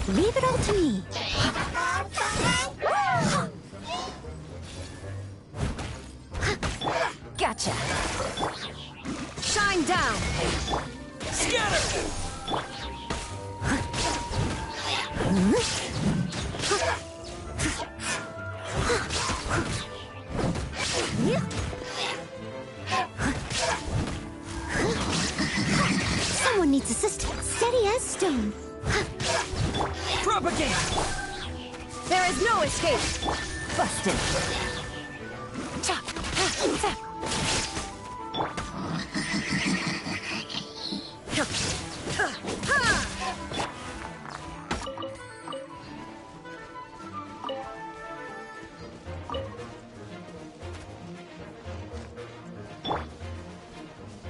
Leave it all to me. Gotcha. Shine down. Scatter! Someone needs assistance. Steady as stone. Propagate! There is no escape. Busted. Chop. Tap.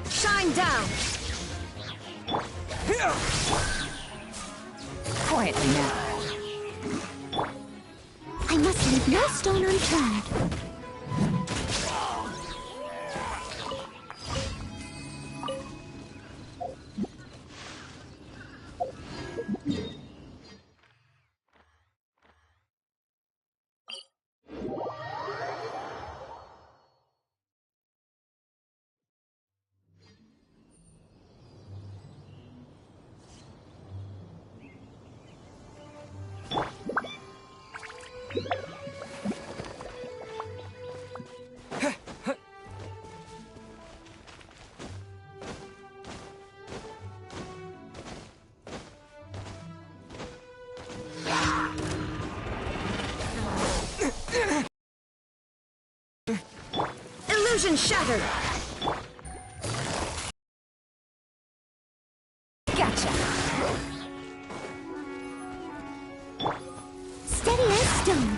Shine down. Quietly now. I must leave no stone unturned. Illusion shattered! Gotcha! Steady as stone!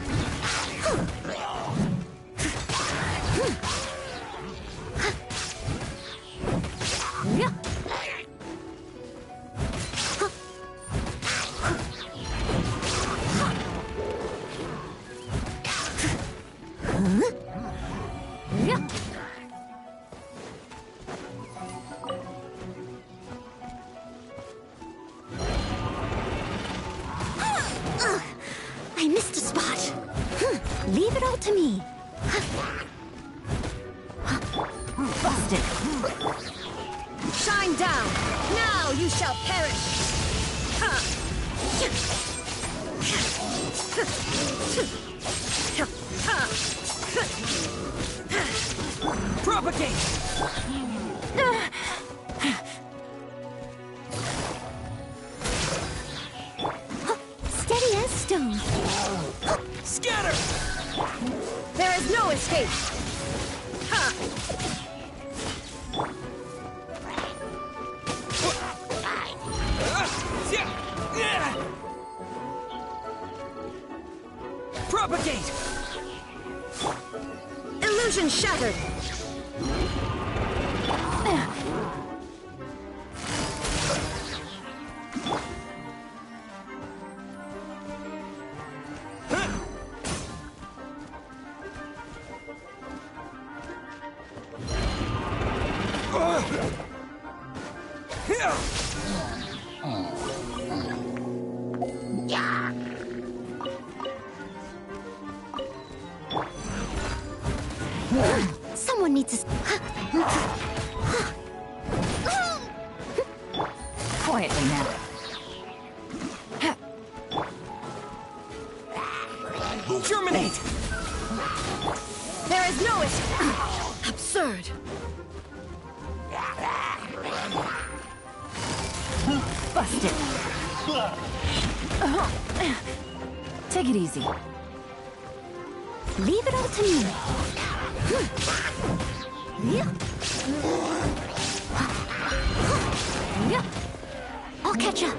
I missed a spot. Leave it all to me. Busted. Shine down. Now you shall perish. Propagate! Steady as stone. Scatter! There is no escape. Propagate! Illusion shattered. Someone needs to... Quietly now. Germinate! There is no escape. Absurd. Busted. Take it easy. Leave it all to me. I'll catch up.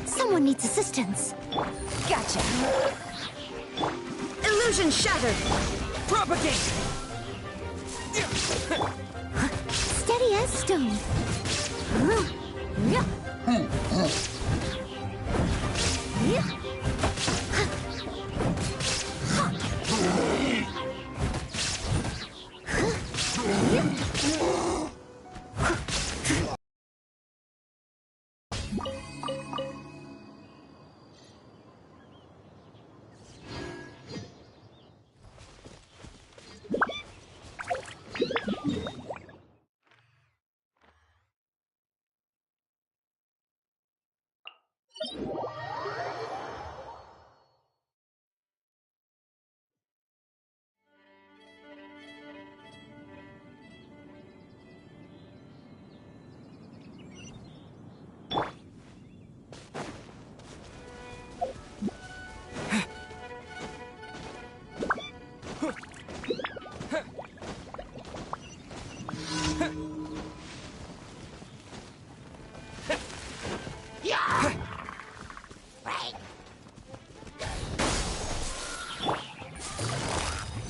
Someone needs assistance. Gotcha. Illusion shattered. Propagate! Steady as stone.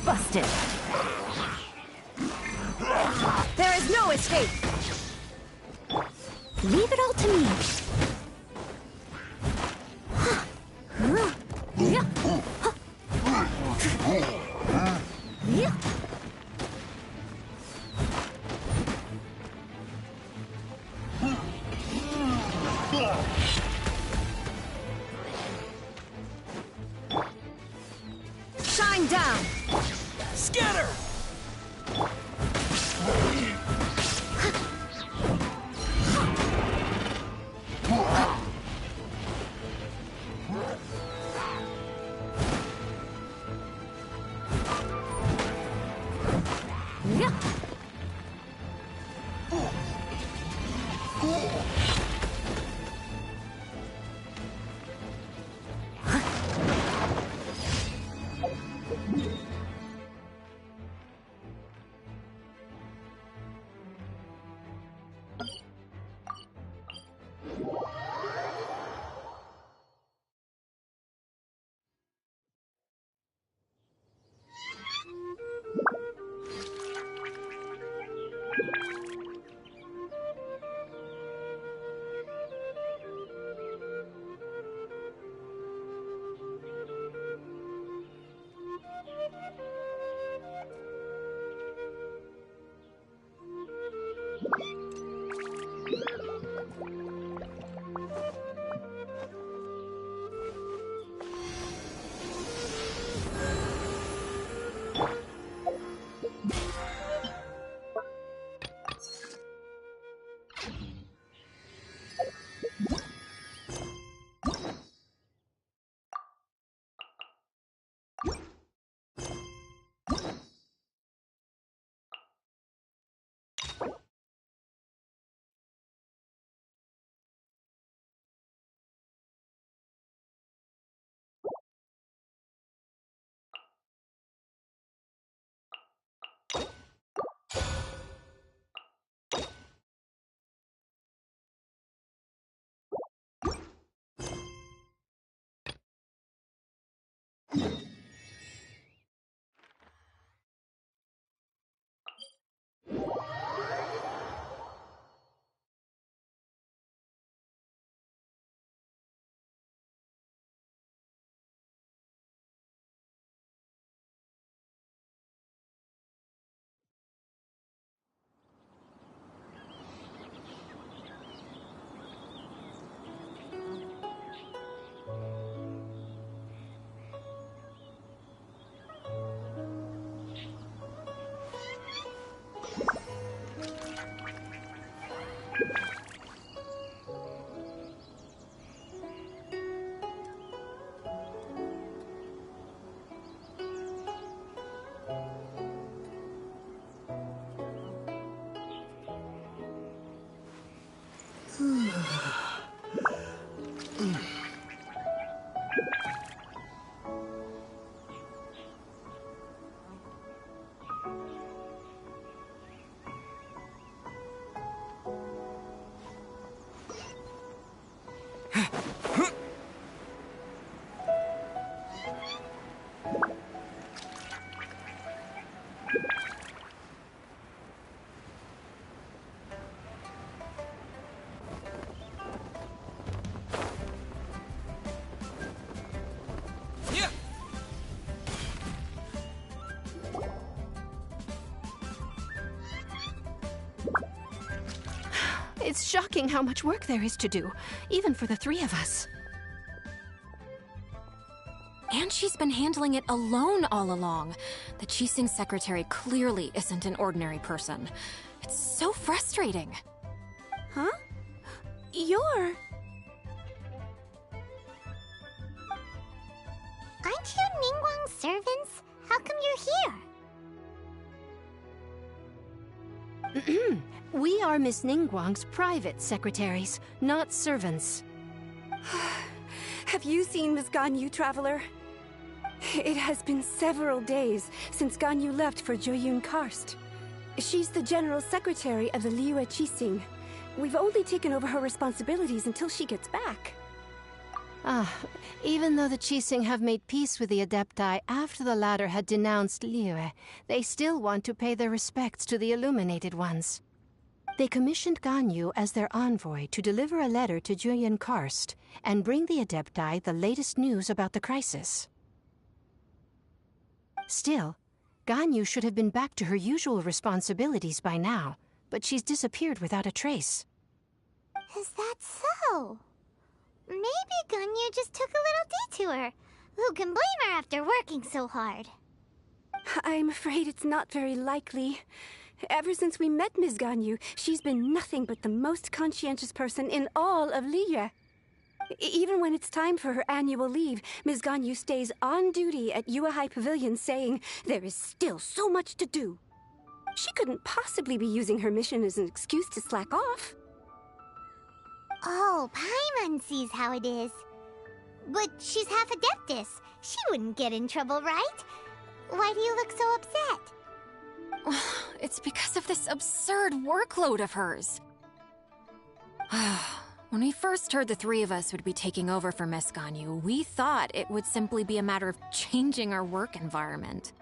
Busted. There is no escape. Leave it all to me. Shine down. Scatter! It's shocking how much work there is to do, even for the three of us. And she's been handling it alone all along. The Qixing secretary clearly isn't an ordinary person. It's so frustrating. Huh? You're... Aren't you Ningguang's servants? How come you're here? We are Miss Ningguang's private secretaries, not servants. Have you seen Miss Ganyu, Traveler? It has been several days since Ganyu left for Joyun Karst. She's the general secretary of the Liyue Qixing. We've only taken over her responsibilities until she gets back. Even though the Qixing have made peace with the Adepti after the latter had denounced Liyue, they still want to pay their respects to the Illuminated Ones. They commissioned Ganyu as their envoy to deliver a letter to Joyun Karst and bring the Adepti the latest news about the crisis. Still, Ganyu should have been back to her usual responsibilities by now, but she's disappeared without a trace. Is that so? Maybe Ganyu just took a little detour. Who can blame her after working so hard? I'm afraid it's not very likely. Ever since we met Ms. Ganyu, she's been nothing but the most conscientious person in all of Liyue. Even when it's time for her annual leave, Ms. Ganyu stays on duty at Yuehai Pavilion saying there is still so much to do. She couldn't possibly be using her mission as an excuse to slack off. Oh, Paimon sees how it is. But she's half Adeptus. She wouldn't get in trouble, right? Why do you look so upset? It's because of this absurd workload of hers. When we first heard the three of us would be taking over for Miss Ganyu, we thought it would simply be a matter of changing our work environment.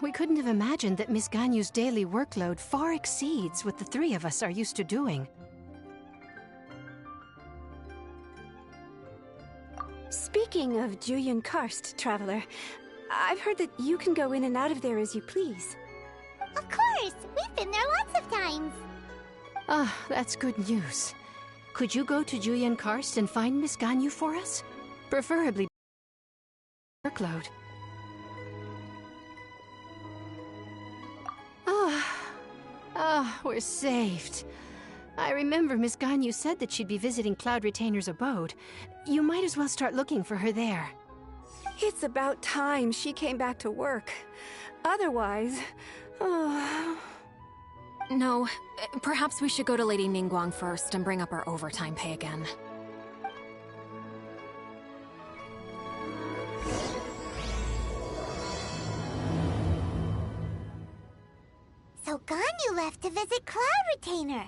We couldn't have imagined that Miss Ganyu's daily workload far exceeds what the three of us are used to doing. Speaking of Joyun Karst, Traveler, I've heard that you can go in and out of there as you please. Of course! We've been there lots of times! That's good news. Could you go to Joyun Karst and find Miss Ganyu for us? Preferably workload. We're saved. I remember Miss Ganyu said that she'd be visiting Cloud Retainer's abode. You might as well start looking for her there. It's about time she came back to work. Otherwise... No, perhaps we should go to Lady Ningguang first and bring up our overtime pay again. So Ganyu left to visit Cloud Retainer.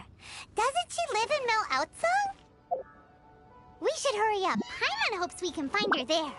Doesn't she live in Mel Outsung? We should hurry up. Paimon hopes we can find her there.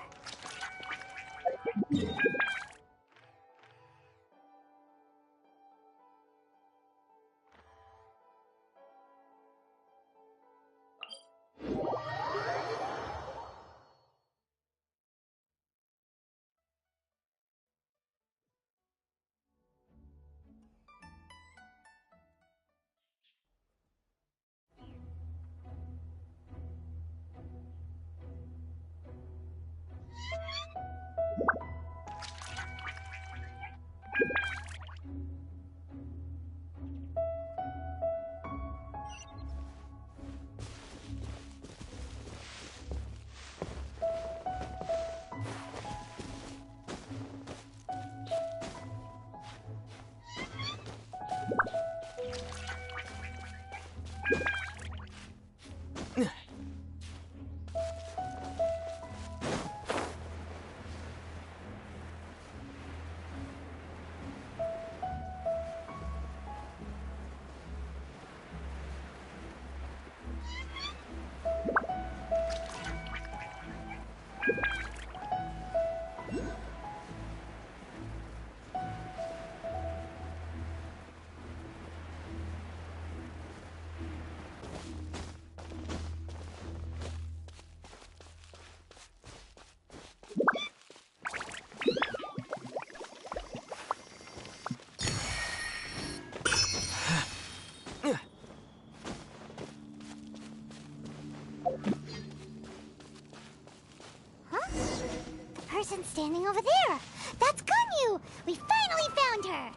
standing over there. That's Ganyu! We finally found her!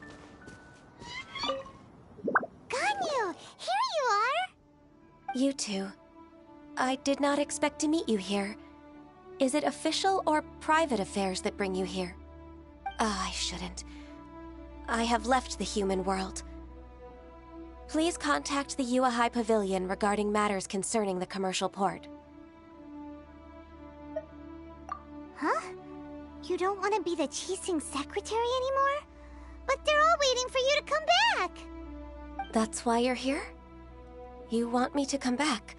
Ganyu, here you are! You two. I did not expect to meet you here. Is it official or private affairs that bring you here? I shouldn't. I have left the human world. Please contact the Yua High Pavilion regarding matters concerning the commercial port. Huh? You don't want to be the Qixing secretary anymore? But they're all waiting for you to come back! That's why you're here? You want me to come back?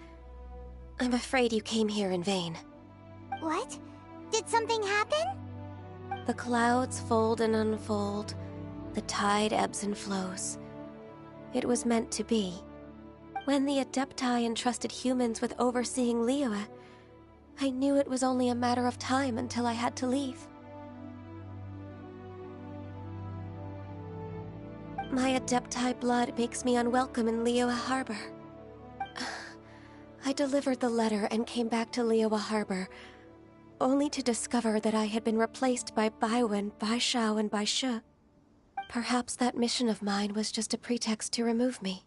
I'm afraid you came here in vain. What? Did something happen? The clouds fold and unfold. The tide ebbs and flows. It was meant to be. When the Adepti entrusted humans with overseeing Liyue, I knew it was only a matter of time until I had to leave. My Adepti blood makes me unwelcome in Liyue Harbor. I delivered the letter and came back to Liyue Harbor, only to discover that I had been replaced by Baiwen, Baishao, and Baishe. Perhaps that mission of mine was just a pretext to remove me.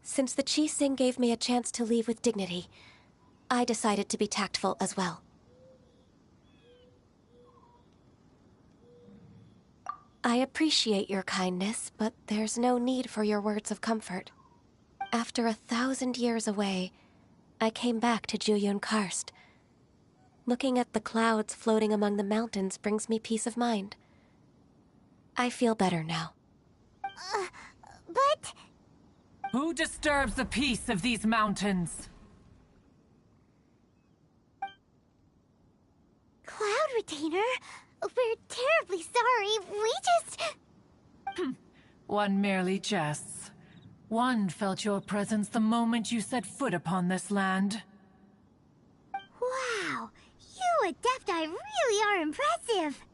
Since the Qixing gave me a chance to leave with dignity, I decided to be tactful as well. I appreciate your kindness, but there's no need for your words of comfort. After 1,000 years away, I came back to Juyun Karst. Looking at the clouds floating among the mountains brings me peace of mind. I feel better now. But... Who disturbs the peace of these mountains? Cloud Retainer, we're terribly sorry. We just... One merely jests. One felt your presence the moment you set foot upon this land. Wow, you Adepti really are impressive.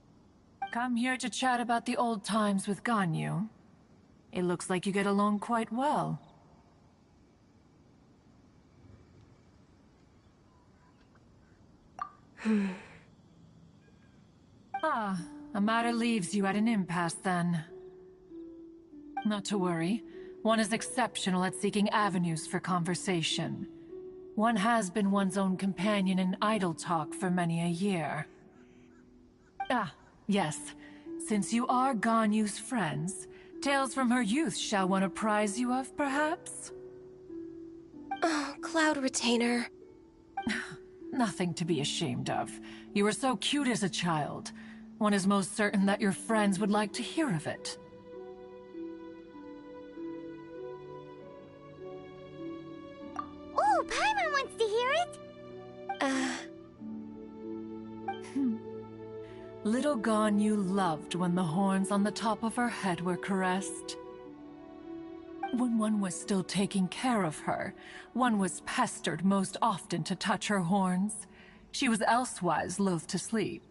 Come here to chat about the old times with Ganyu. It looks like you get along quite well. Ah, a matter leaves you at an impasse then. Not to worry. One is exceptional at seeking avenues for conversation. One has been one's own companion in idle talk for many a year. Ah, yes. Since you are Ganyu's friends, tales from her youth shall one apprise you of, perhaps? Oh, Cloud Retainer. Nothing to be ashamed of. You were so cute as a child. One is most certain that your friends would like to hear of it. Oh, Paimon wants to hear it. Little Ganyu loved when the horns on the top of her head were caressed. When one was still taking care of her, one was pestered most often to touch her horns. She was elsewise loath to sleep.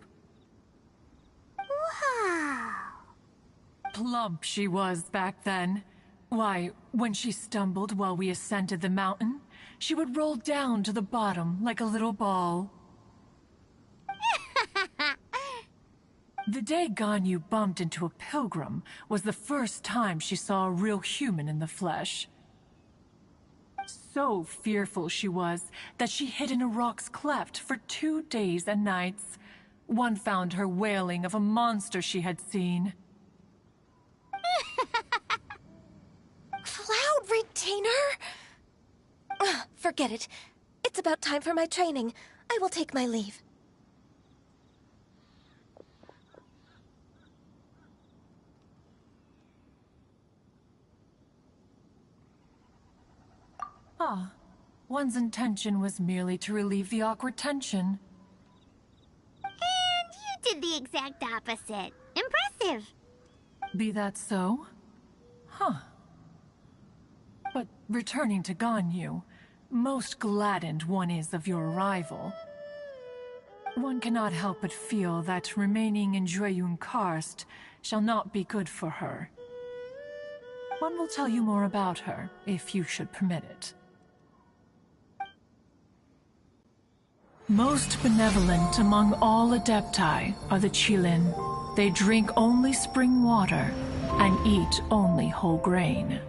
Wow. Plump she was back then. Why, when she stumbled while we ascended the mountain, she would roll down to the bottom like a little ball. The day Ganyu bumped into a pilgrim was the first time she saw a real human in the flesh. So fearful she was that she hid in a rock's cleft for 2 days and nights. One found her wailing of a monster she had seen. Cloud Retainer? Forget it. It's about time for my training. I will take my leave. Ah, one's intention was merely to relieve the awkward tension. And you did the exact opposite. Impressive. Be that so? Huh. But returning to Ganyu, most gladdened one is of your arrival. One cannot help but feel that remaining in Juyun Karst shall not be good for her. One will tell you more about her, if you should permit it. Most benevolent among all Adepti are the Qilin. They drink only spring water and eat only whole grain.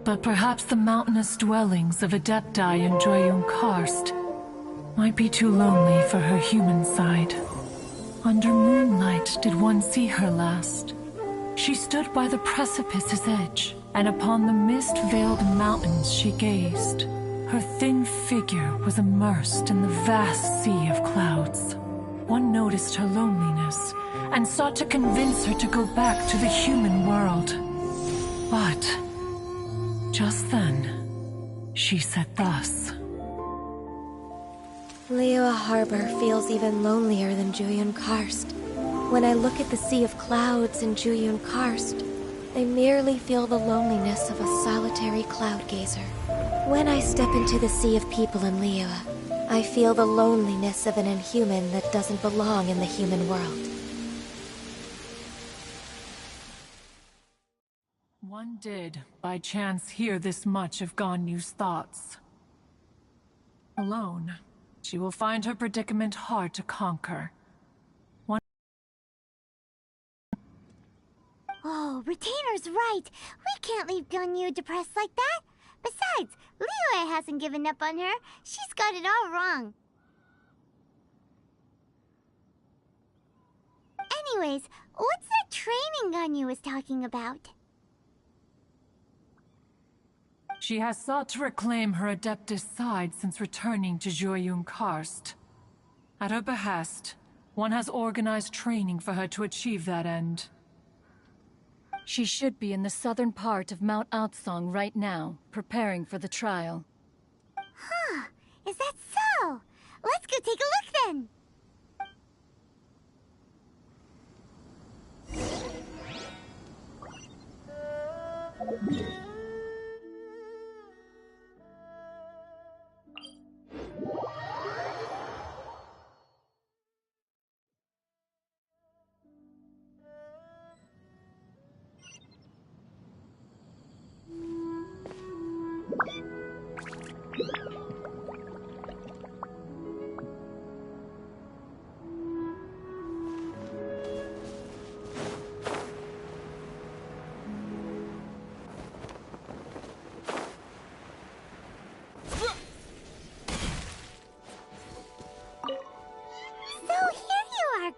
But perhaps the mountainous dwellings of Adepti in Joyun Karst might be too lonely for her human side. Under moonlight did one see her last. She stood by the precipice's edge, and upon the mist-veiled mountains she gazed. Her thin figure was immersed in the vast sea of clouds. One noticed her loneliness, and sought to convince her to go back to the human world. But just then, she said thus. Liyue Harbor feels even lonelier than Joyun Karst. When I look at the sea of clouds in Joyun Karst, I merely feel the loneliness of a solitary cloud gazer. When I step into the sea of people in Liyue, I feel the loneliness of an inhuman that doesn't belong in the human world. One did, by chance, hear this much of Ganyu's thoughts. Alone, she will find her predicament hard to conquer. Oh, Retainer's right. We can't leave Ganyu depressed like that. Besides, Liyue hasn't given up on her. She's got it all wrong. Anyways, what's that training Ganyu was talking about? She has sought to reclaim her Adeptus side since returning to Joyun Karst. At her behest, one has organized training for her to achieve that end. She should be in the southern part of Mount Aotsong right now, preparing for the trial. Huh, is that so? Let's go take a look then!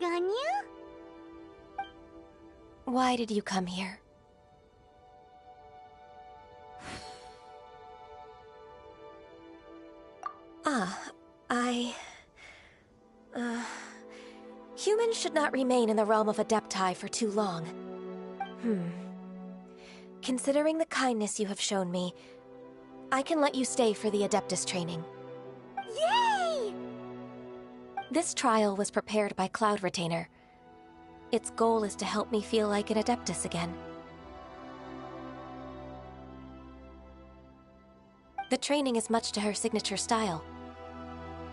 Ganyu? Why did you come here? Humans should not remain in the realm of Adepti for too long. Considering the kindness you have shown me, I can let you stay for the Adeptus training. Yay! This trial was prepared by Cloud Retainer. Its goal is to help me feel like an Adeptus again. The training is much to her signature style.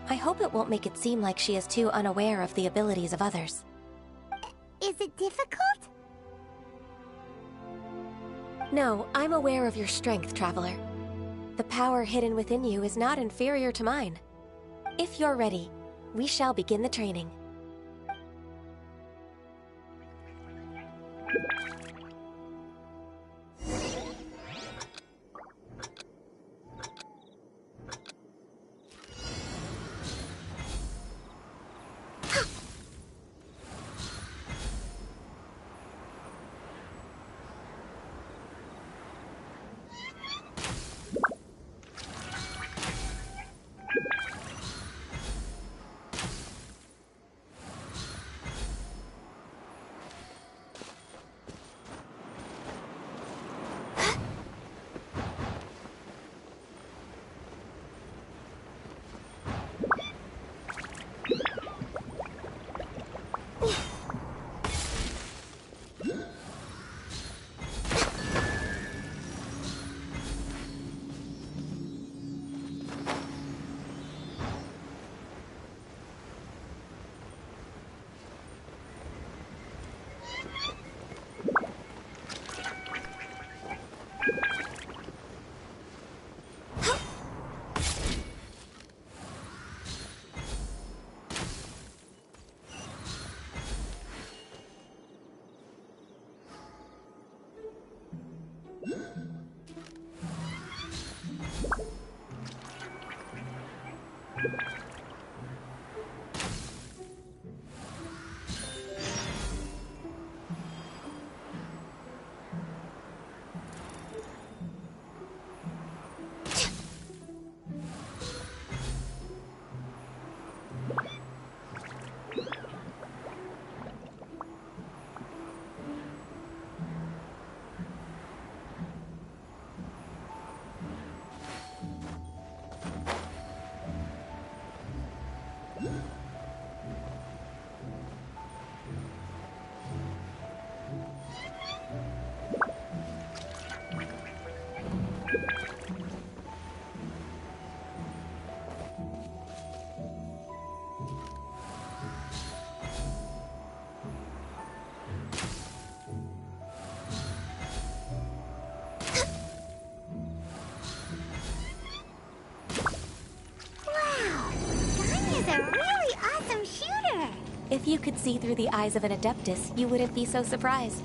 I hope it won't make it seem like she is too unaware of the abilities of others. Is it difficult? No, I'm aware of your strength, Traveler. The power hidden within you is not inferior to mine. If you're ready, we shall begin the training. If you could see through the eyes of an Adeptus, you wouldn't be so surprised.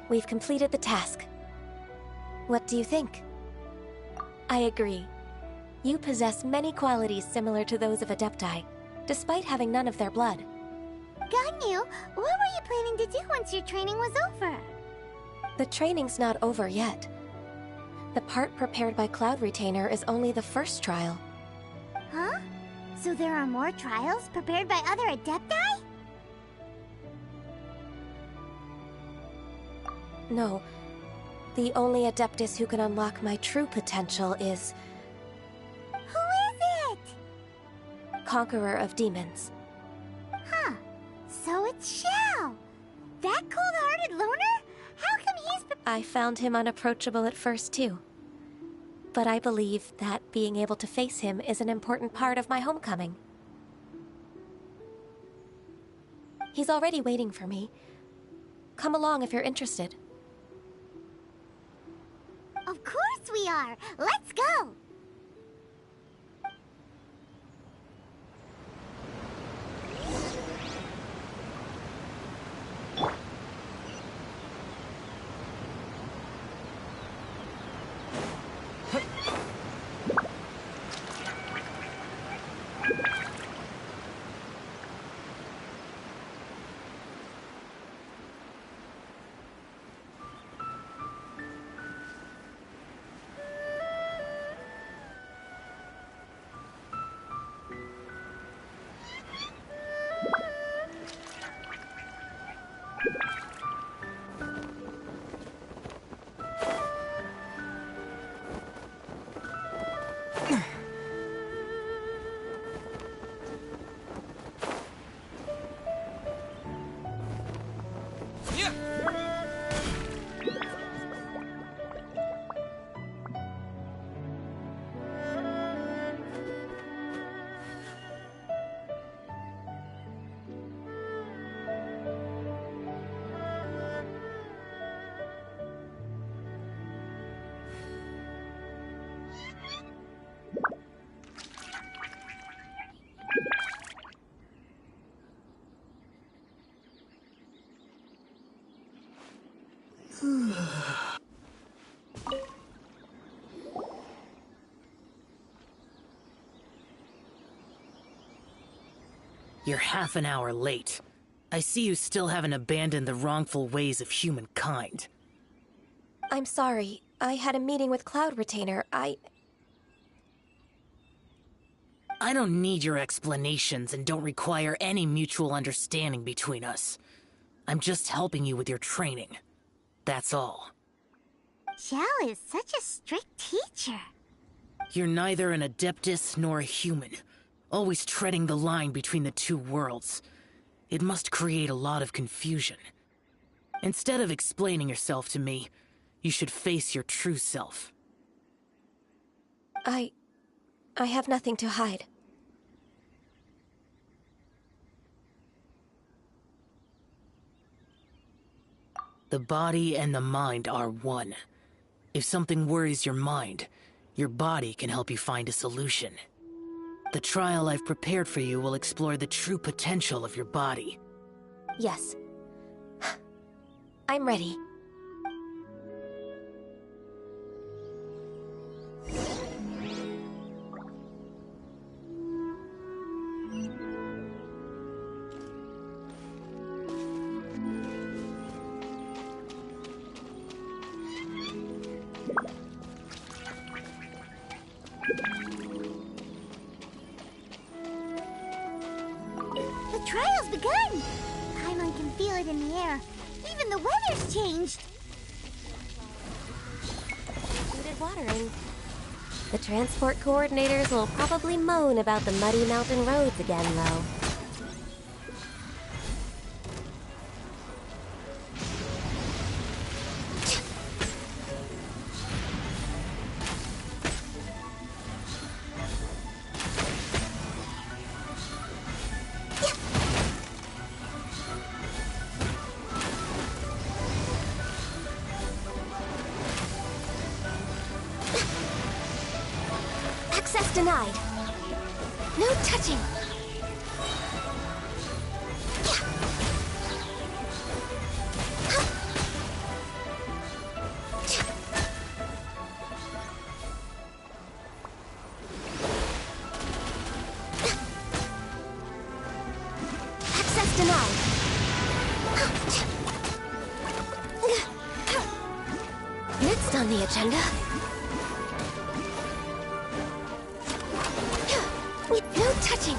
We've completed the task. What do you think? I agree. You possess many qualities similar to those of Adepti, despite having none of their blood. Ganyu, what were you planning to do once your training was over? The training's not over yet. The part prepared by Cloud Retainer is only the first trial. Huh? So there are more trials prepared by other Adepti? No. The only Adeptus who can unlock my true potential is... Who is it? Conqueror of Demons. Huh. So it's Xiao. That cold-hearted loner? How come he's... I found him unapproachable at first, too. But I believe that being able to face him is an important part of my homecoming. He's already waiting for me. Come along if you're interested. Of course we are! Let's go! You're half an hour late. I see you still haven't abandoned the wrongful ways of humankind. I'm sorry. I had a meeting with Cloud Retainer. I don't need your explanations and don't require any mutual understanding between us. I'm just helping you with your training. That's all. Xiao is such a strict teacher. You're neither an Adeptus nor a human, always treading the line between the two worlds. It must create a lot of confusion. Instead of explaining yourself to me, you should face your true self. I have nothing to hide. The body and the mind are one. If something worries your mind, your body can help you find a solution. The trial I've prepared for you will explore the true potential of your body. Yes. I'm ready. The trial's begun! Paimon can feel it in the air. Even the weather's changed! Included watering. The transport coordinators will probably moan about the muddy mountain roads again, though. Access denied. No touching. Access denied. Next on the agenda. No touching.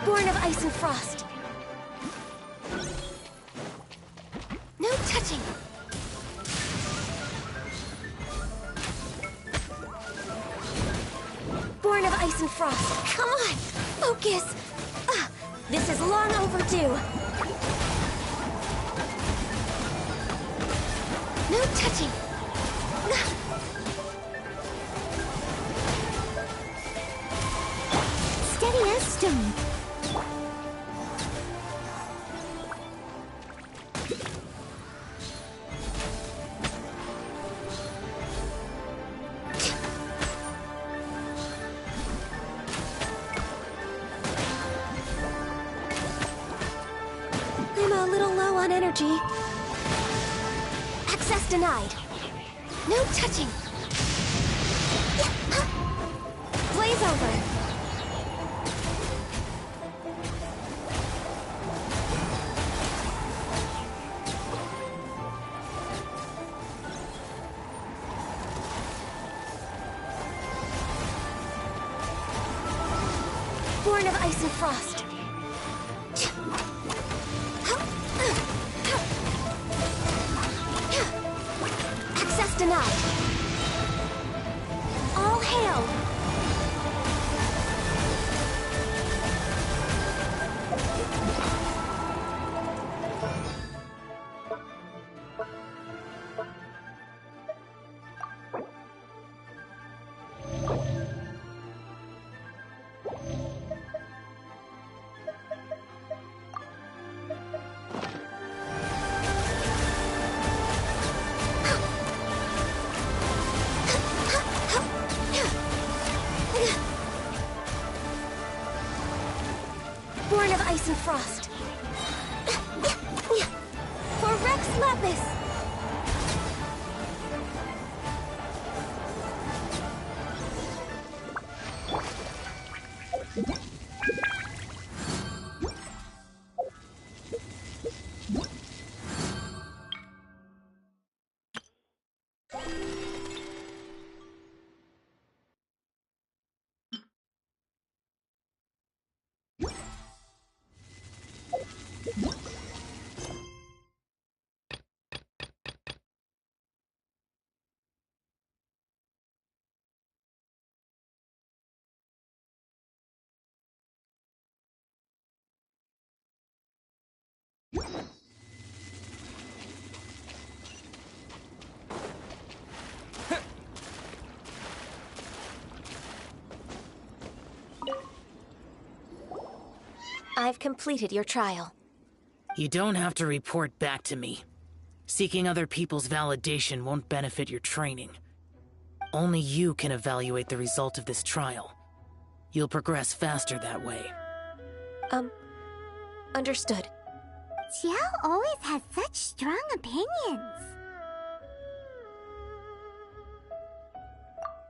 Born of ice and frost. No touching. Born of ice and frost. Come on, focus. This is long overdue. No touching. Steady as stone. I'm a little low on energy. Access denied. No touching. Blaze over. Born of ice and frost. Access denied. All hail. Born of ice and frost. For Rex Lapis. I've completed your trial. You don't have to report back to me. Seeking other people's validation won't benefit your training. Only you can evaluate the result of this trial. You'll progress faster that way. Understood. Xiao always has such strong opinions.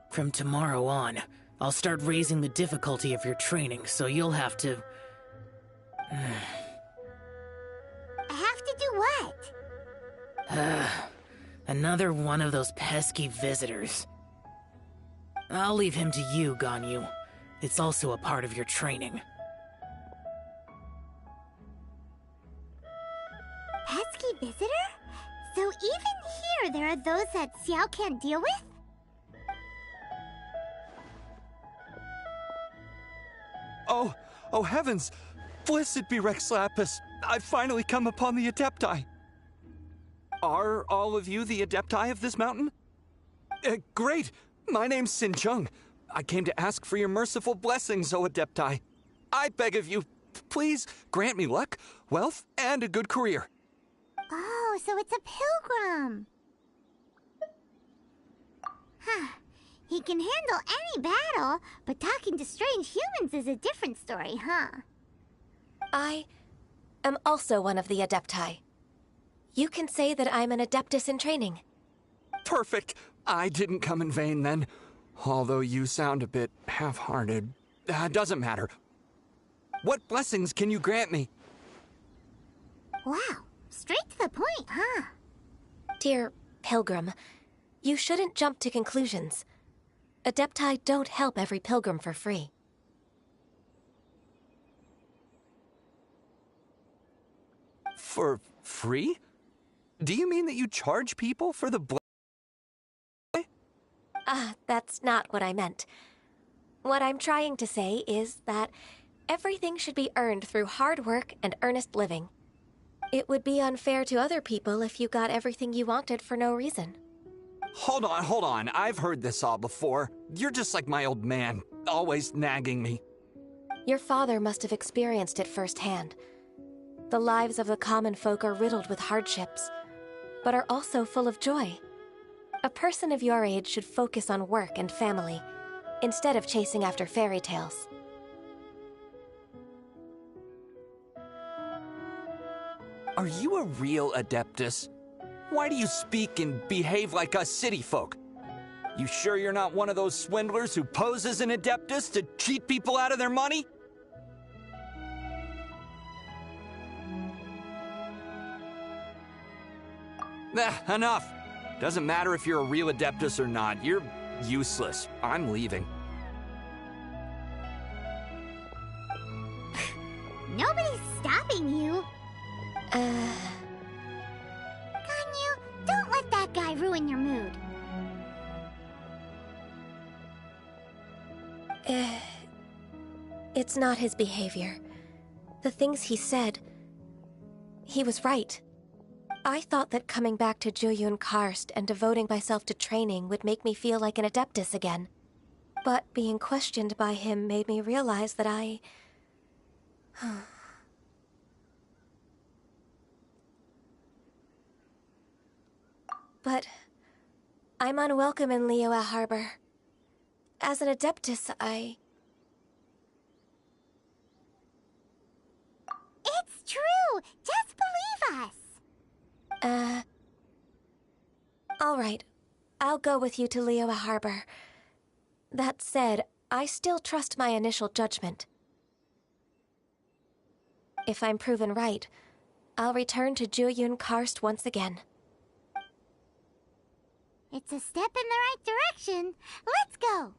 From tomorrow on, I'll start raising the difficulty of your training, so you'll have to... Have to do what? Another one of those pesky visitors. I'll leave him to you, Ganyu. It's also a part of your training. Pesky visitor? So even here there are those that Xiao can't deal with? Oh heavens! Blessed be Rex Lapis! I've finally come upon the Adepti! Are all of you the Adepti of this mountain? Great! My name's Sinjung. I came to ask for your merciful blessings, O Adepti. I beg of you, please grant me luck, wealth, and a good career. Oh, so it's a pilgrim. Huh. He can handle any battle, but talking to strange humans is a different story, huh? I am also one of the Adepti. You can say that I'm an Adeptus in training. Perfect. I didn't come in vain then. Although you sound a bit half-hearted. Doesn't matter. What blessings can you grant me? Wow. Straight to the point, huh? Dear Pilgrim, you shouldn't jump to conclusions. Adepti don't help every pilgrim for free. For free? Do you mean that you charge people for the That's not what I meant. What I'm trying to say is that everything should be earned through hard work and earnest living. It would be unfair to other people if you got everything you wanted for no reason. Hold on. I've heard this all before. You're just like my old man, always nagging me. Your father must have experienced it firsthand. The lives of the common folk are riddled with hardships, but are also full of joy. A person of your age should focus on work and family, instead of chasing after fairy tales. Are you a real Adeptus? Why do you speak and behave like us city folk? You sure you're not one of those swindlers who pose as an Adeptus to cheat people out of their money? Enough. Doesn't matter if you're a real Adeptus or not. You're useless. I'm leaving. Nobody's stopping you. Ganyu, don't let that guy ruin your mood. It's not his behavior. The things he said, he was right. I thought that coming back to Jueyun Karst and devoting myself to training would make me feel like an Adeptus again. But being questioned by him made me realize that I... But I'm unwelcome in Liyue Harbor. As an Adeptus, It's true! Just believe us! All right. I'll go with you to Liyue Harbor. That said, I still trust my initial judgment. If I'm proven right, I'll return to Jueyun Karst once again. It's a step in the right direction. Let's go!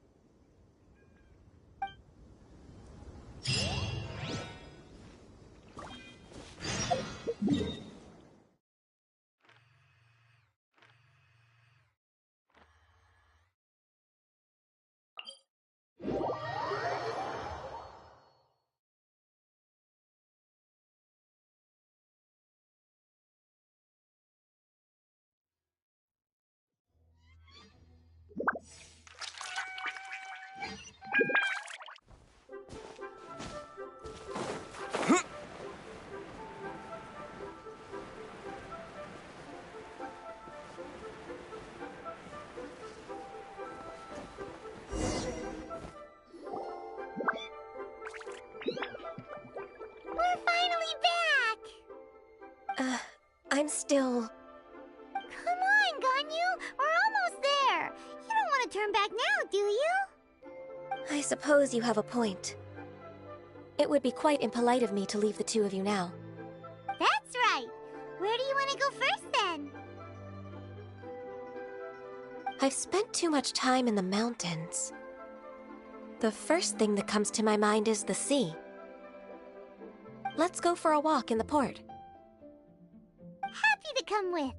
You're finally back! I'm still... Come on, Ganyu! We're almost there! You don't want to turn back now, do you? I suppose you have a point. It would be quite impolite of me to leave the two of you now. That's right! Where do you want to go first, then? I've spent too much time in the mountains. The first thing that comes to my mind is the sea. Let's go for a walk in the port. Happy to come with.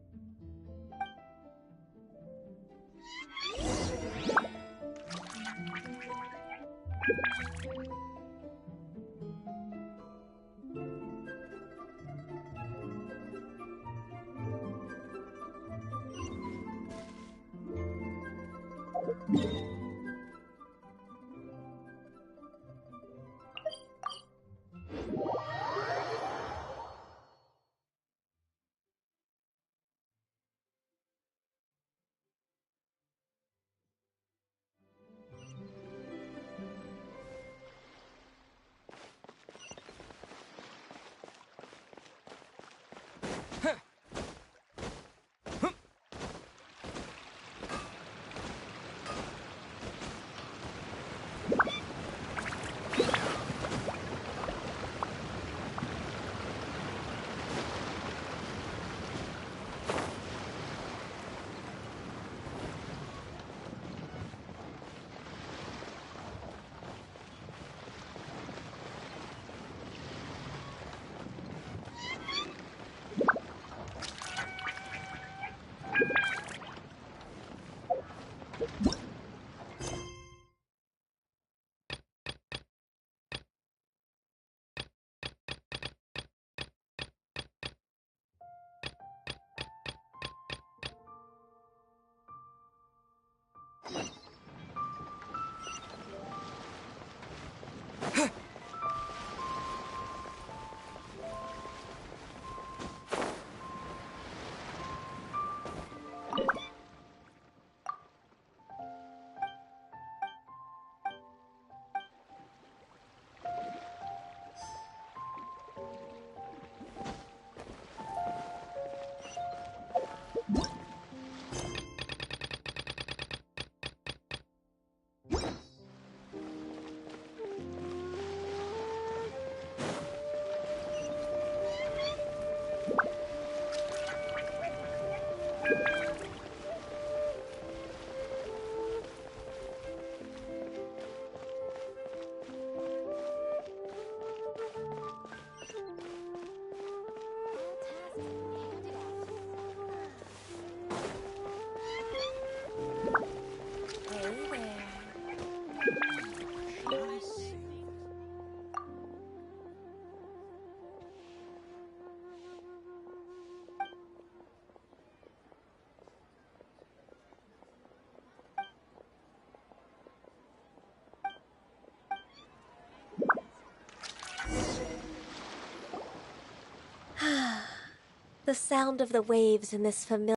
The sound of the waves in this familiar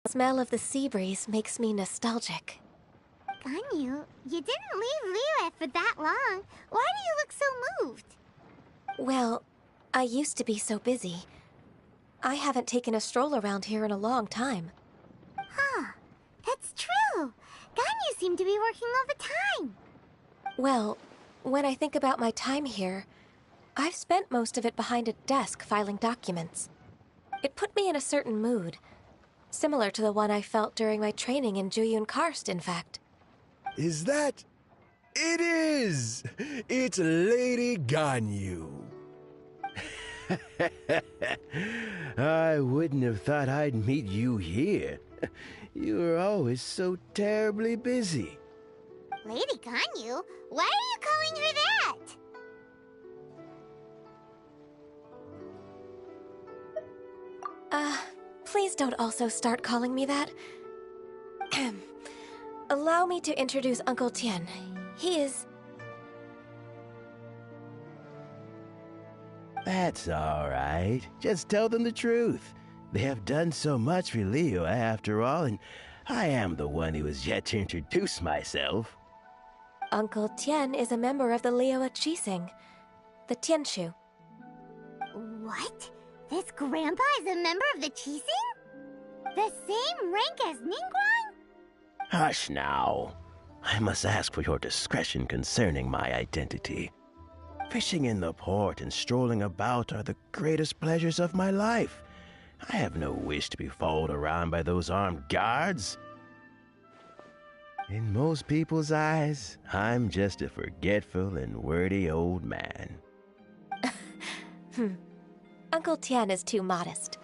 smell of the sea breeze makes me nostalgic. Ganyu, you didn't leave Liyue for that long. Why do you look so moved? Well, I used to be so busy. I haven't taken a stroll around here in a long time. Huh. That's true. Ganyu seemed to be working all the time. Well, when I think about my time here, I've spent most of it behind a desk filing documents. It put me in a certain mood, similar to the one I felt during my training in Juyun Karst, in fact. Is that... It is! It's Lady Ganyu. I wouldn't have thought I'd meet you here. You were always so terribly busy. Lady Ganyu? Why are you calling her that? Please don't also start calling me that. Allow me to introduce Uncle Tian. He is... That's all right. Just tell them the truth. They have done so much for Liyue after all, and I am the one who has yet to introduce myself. Uncle Tian is a member of the Liyue Chising. the Tianshu. What? This grandpa is a member of the Qixing? The same rank as Ningguang? Hush now. I must ask for your discretion concerning my identity. Fishing in the port and strolling about are the greatest pleasures of my life. I have no wish to be followed around by those armed guards. In most people's eyes, I'm just a forgetful and wordy old man. Uncle Tian is too modest.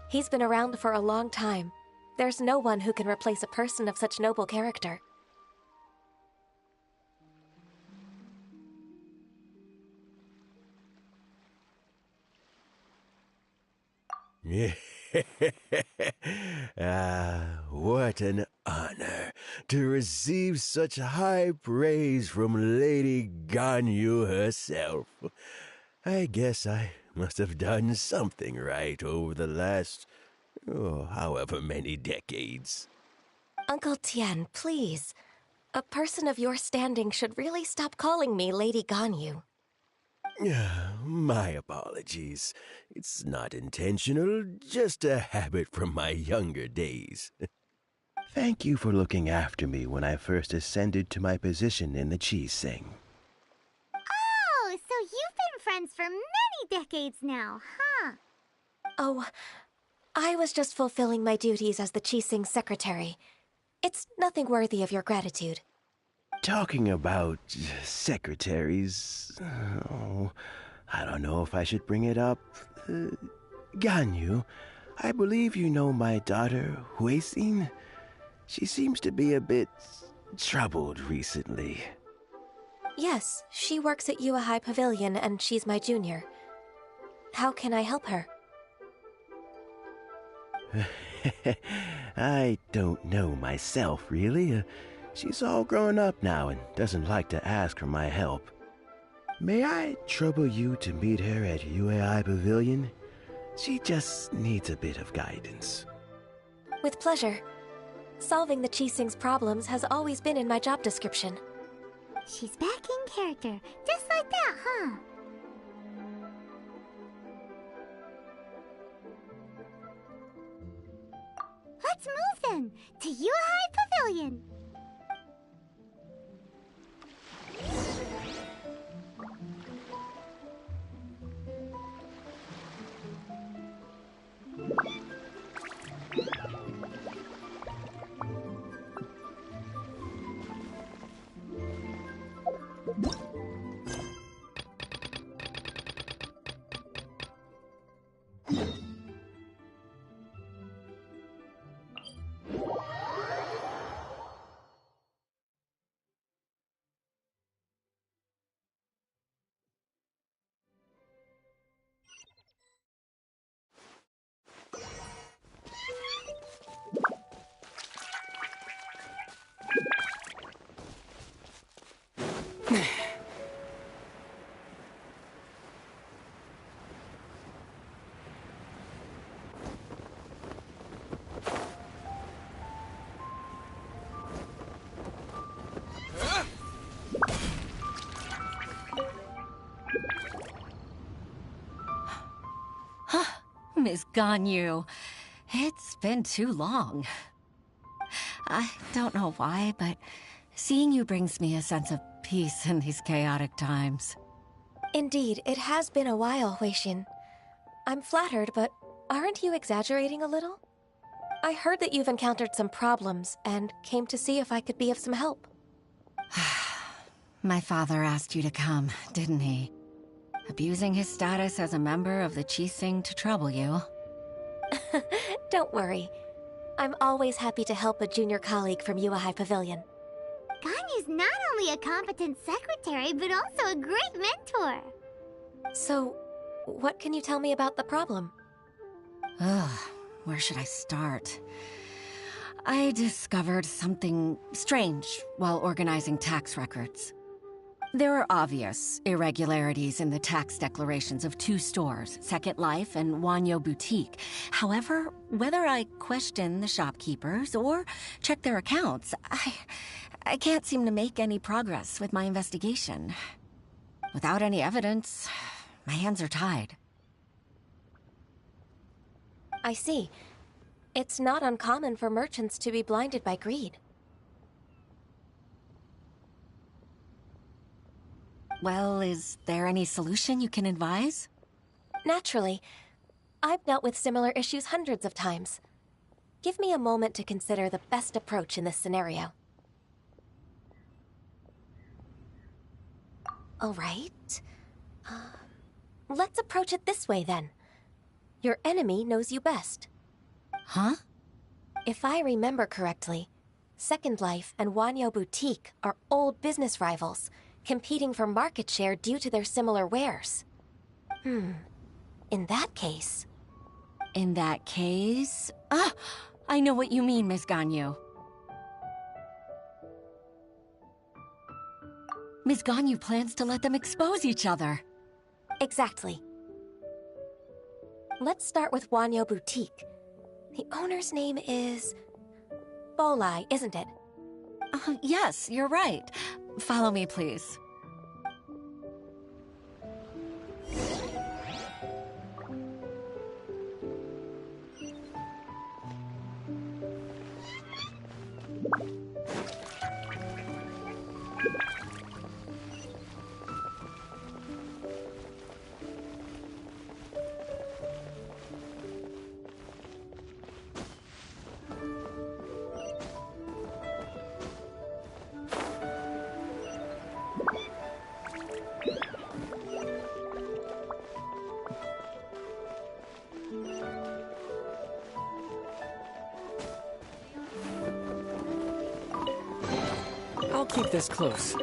He's been around for a long time. There's no one who can replace a person of such noble character. What an honor to receive such high praise from Lady Ganyu herself. I guess I must have done something right over the last, however many decades. Uncle Tian, please. A person of your standing should really stop calling me Lady Ganyu. My apologies. It's not intentional, just a habit from my younger days. Thank you for looking after me when I first ascended to my position in the Qixing. Oh, so you've been friends for many decades now, huh? Oh, I was just fulfilling my duties as the Qixing secretary. It's nothing worthy of your gratitude. Talking about secretaries, I don't know if I should bring it up. Ganyu, I believe you know my daughter, Huixin. She seems to be a bit troubled recently. Yes, she works at Yua High Pavilion and she's my junior. How can I help her? I don't know myself, really. She's all grown up now and doesn't like to ask for my help. May I trouble you to meet her at UAI Pavilion? She just needs a bit of guidance. With pleasure. Solving the Qixing's problems has always been in my job description. She's back in character, just like that, huh? Let's move then, to Yuhai Pavilion. Miss Ganyu, it's been too long. I don't know why, but seeing you brings me a sense of peace in these chaotic times. Indeed, it has been a while, Huixin. I'm flattered, but aren't you exaggerating a little? I heard that you've encountered some problems and came to see if I could be of some help. My father asked you to come, didn't he? Abusing his status as a member of the Qixing to trouble you. Don't worry. I'm always happy to help a junior colleague from Yua High Pavilion. Ganyu's not only a competent secretary, but also a great mentor. So, what can you tell me about the problem? Ugh, where should I start? I discovered something strange while organizing tax records. There are obvious irregularities in the tax declarations of two stores, Second Life and Wanyo Boutique. However, whether I question the shopkeepers or check their accounts, I can't seem to make any progress with my investigation. Without any evidence, my hands are tied. I see. It's not uncommon for merchants to be blinded by greed. Well, is there any solution you can advise? Naturally. I've dealt with similar issues hundreds of times. Give me a moment to consider the best approach in this scenario. All right. Let's approach it this way, then. Your enemy knows you best. Huh? If I remember correctly, Second Life and Wanyo Boutique are old business rivals, competing for market share due to their similar wares. In that case... In that case... Ah! I know what you mean, Miss Ganyu. Miss Ganyu plans to let them expose each other. Exactly. Let's start with Wanyo Boutique. The owner's name is... Bolai, isn't it? Yes, you're right. Follow me, please. I'll keep this close.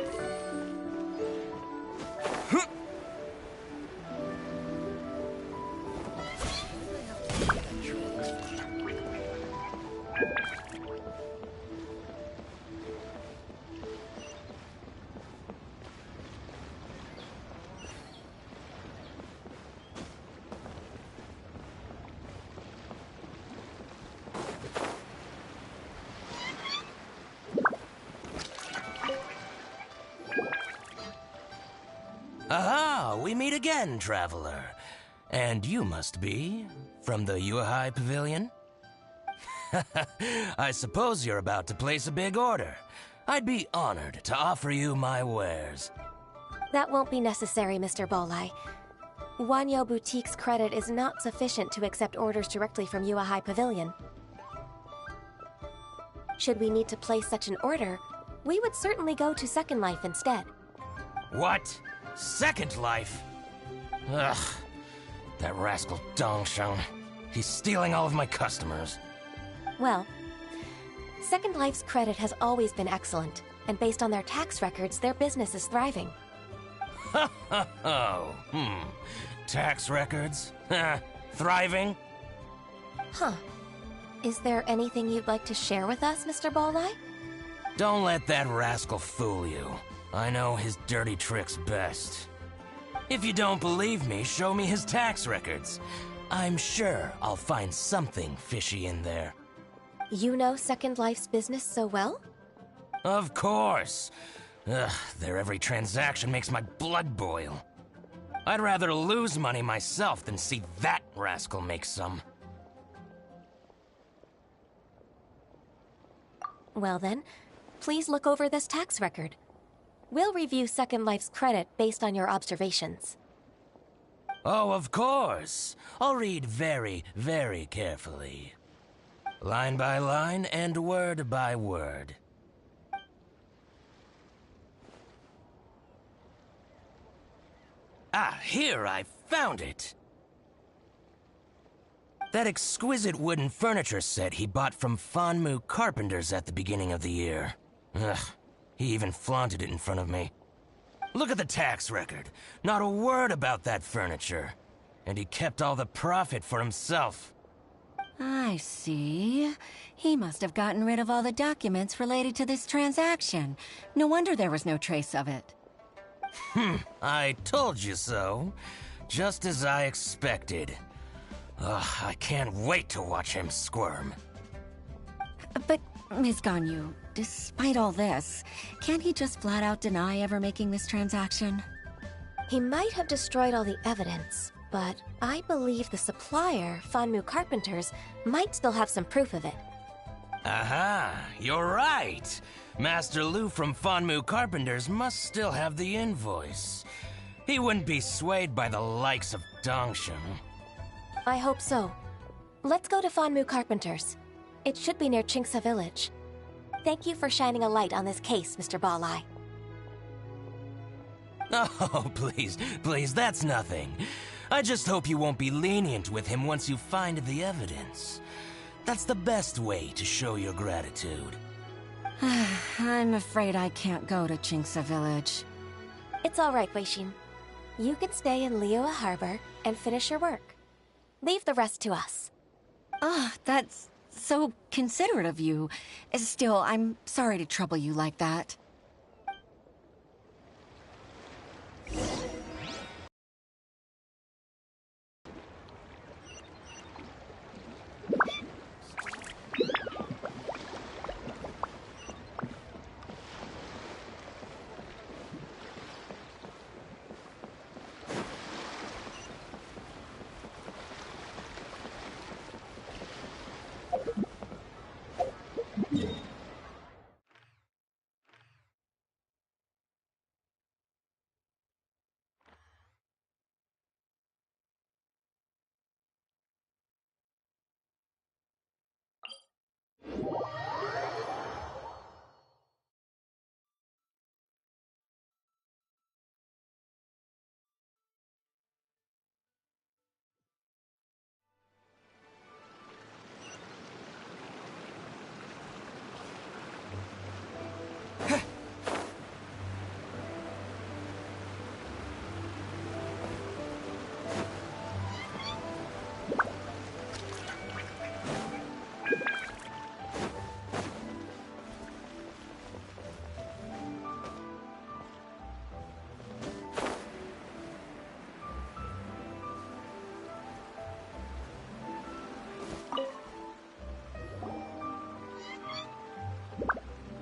Aha! We meet again, traveler. And you must be from the Yuehai Pavilion? I suppose you're about to place a big order. I'd be honored to offer you my wares. That won't be necessary, Mr. Bolai. Wanyo Boutique's credit is not sufficient to accept orders directly from Yuehai Pavilion. Should we need to place such an order, we would certainly go to Second Life instead. What? Second Life? Ugh. That rascal Dongsheng. He's stealing all of my customers. Well, Second Life's credit has always been excellent, and based on their tax records, their business is thriving. Tax records? Thriving? Huh. Is there anything you'd like to share with us, Mr. Bolai? Don't let that rascal fool you. I know his dirty tricks best. If you don't believe me, show me his tax records. I'm sure I'll find something fishy in there. You know Second Life's business so well? Of course. Ugh, their every transaction makes my blood boil. I'd rather lose money myself than see that rascal make some. Well then, please look over this tax record. We'll review Second Life's credit based on your observations. Oh, of course. I'll read very, very carefully. Line by line and word by word. Ah, here, I found it! That exquisite wooden furniture set he bought from Fanmu Carpenters at the beginning of the year. Ugh, he even flaunted it in front of me. Look at the tax record. Not a word about that furniture. And he kept all the profit for himself. I see. He must have gotten rid of all the documents related to this transaction. No wonder there was no trace of it. I told you so. Just as I expected. Ugh, I can't wait to watch him squirm. But, Ms. Ganyu, despite all this, can't he just flat out deny ever making this transaction? He might have destroyed all the evidence, but I believe the supplier, Fanmu Carpenters, might still have some proof of it. Aha, you're right. Master Lu from Fanmu Carpenters must still have the invoice. He wouldn't be swayed by the likes of Dongsheng. I hope so. Let's go to Fanmu Carpenters. It should be near Qingce Village. Thank you for shining a light on this case, Mr. Balai. Oh, please, that's nothing. I just hope you won't be lenient with him once you find the evidence. That's the best way to show your gratitude. I'm afraid I can't go to Qingce Village. It's all right, Weixin. You can stay in Liyue Harbor and finish your work. Leave the rest to us. That's so considerate of you. Still, I'm sorry to trouble you like that.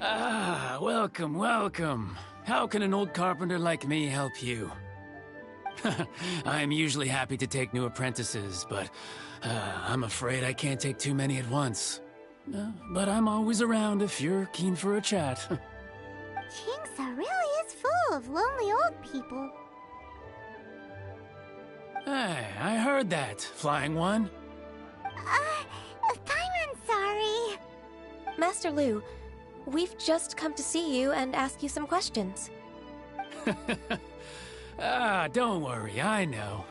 Ah, welcome, welcome. How can an old carpenter like me help you? I'm usually happy to take new apprentices, but I'm afraid I can't take too many at once. But I'm always around if you're keen for a chat. Qingce really is full of lonely old people. Hey, I heard that, Flying One. Paimon's sorry. Master Lu, we've just come to see you and ask you some questions. Don't worry, I know.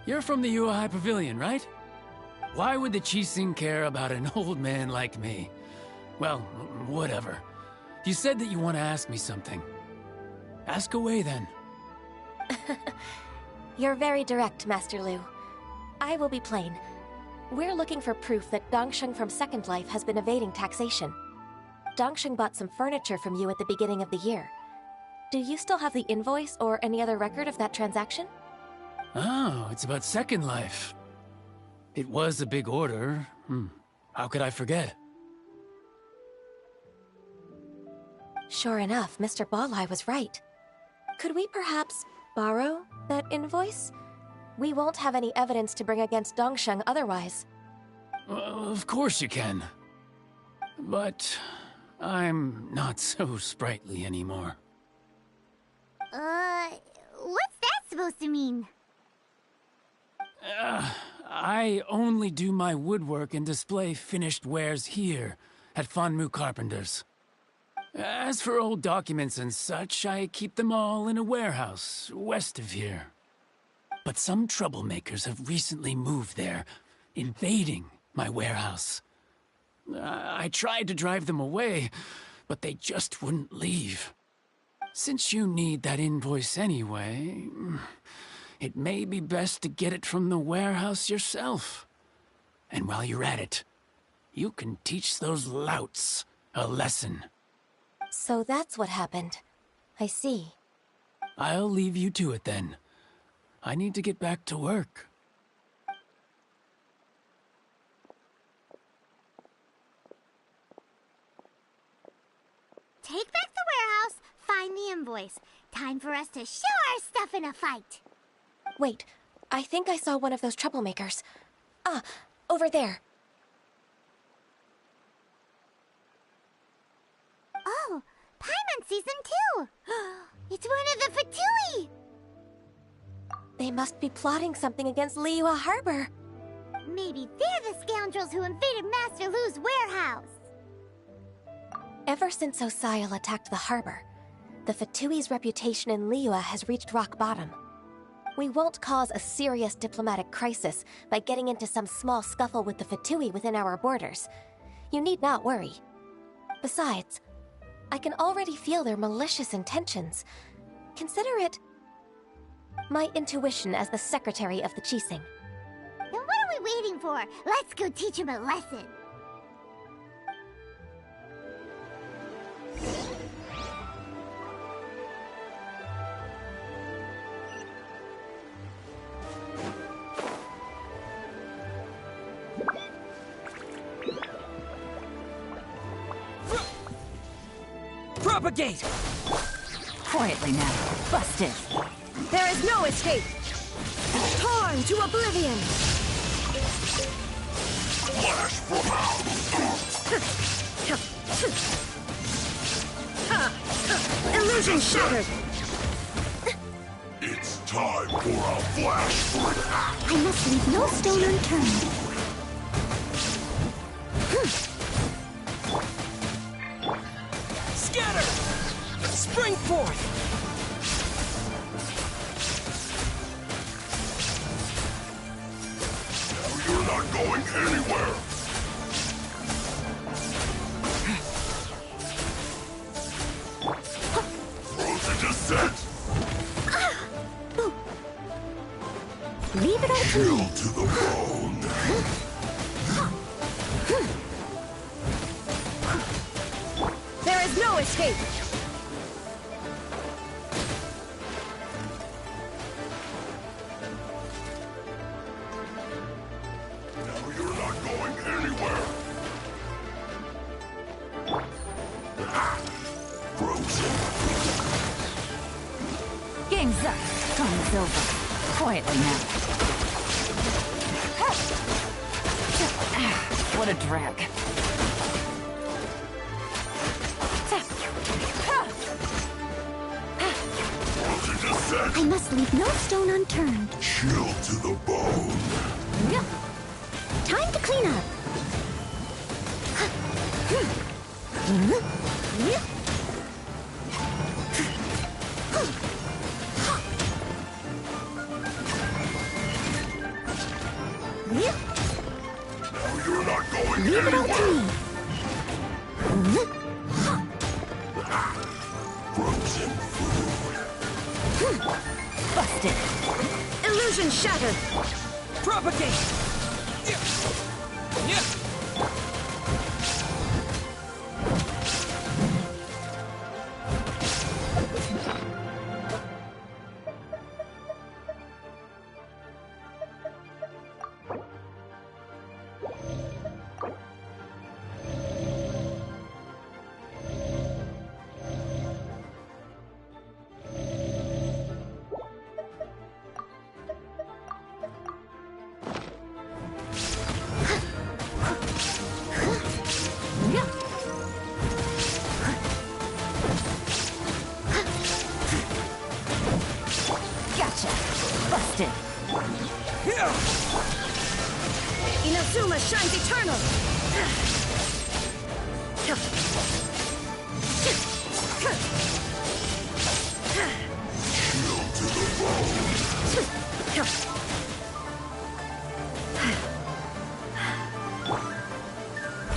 You're from the Yuehai Pavilion, right? Why would the Qixing care about an old man like me? Well, whatever. You said that you want to ask me something. Ask away, then. You're very direct, Master Lu. I will be plain. We're looking for proof that Dongsheng from Second Life has been evading taxation. Dongsheng bought some furniture from you at the beginning of the year. Do you still have the invoice or any other record of that transaction? Oh, it's about Second Life. It was a big order. How could I forget? Sure enough, Mr. Balai was right. Could we perhaps borrow that invoice? We won't have any evidence to bring against Dongsheng otherwise. Of course you can. But I'm not so sprightly anymore. What's that supposed to mean? I only do my woodwork and display finished wares here, at Fanmu Carpenters. As for old documents and such, I keep them all in a warehouse, west of here. But some troublemakers have recently moved there, invading my warehouse. I tried to drive them away, but they just wouldn't leave. Since you need that invoice anyway, it may be best to get it from the warehouse yourself. And while you're at it, you can teach those louts a lesson. So that's what happened. I see. I'll leave you to it then. I need to get back to work. Take back the warehouse, find the invoice. Time for us to show our stuff in a fight. Wait, I think I saw one of those troublemakers. Ah, over there. Oh, Paimon sees them too. It's one of the Fatui. They must be plotting something against Liyue Harbor. Maybe they're the scoundrels who invaded Master Lu's warehouse. Ever since Osial attacked the harbor, the Fatui's reputation in Liyue has reached rock bottom. We won't cause a serious diplomatic crisis by getting into some small scuffle with the Fatui within our borders. You need not worry. Besides, I can already feel their malicious intentions. Consider it my intuition as the secretary of the Qixing. Then what are we waiting for? Let's go teach him a lesson. Propagate! Quietly now. Busted. There is no escape. Torn to oblivion. Flash from out. Illusion shattered. It's time for a flash from. I must leave no stone unturned. Scatter! Spring forth! You're not going anywhere. Frozen descent. Leave it all to Chill me. to the bone. There is no escape! Now you're not going anywhere. Frozen. Game's up. Time's over. Quietly now. What a drag. Frozen descent. I must leave no stone unturned. Chill to the bone. Time to clean up. Now you're not going Leave it all to anywhere. me. Frozen food. Busted. Illusion shattered. Propagate. Gotcha. Busted. Inazuma shines eternal. Chill to the bone.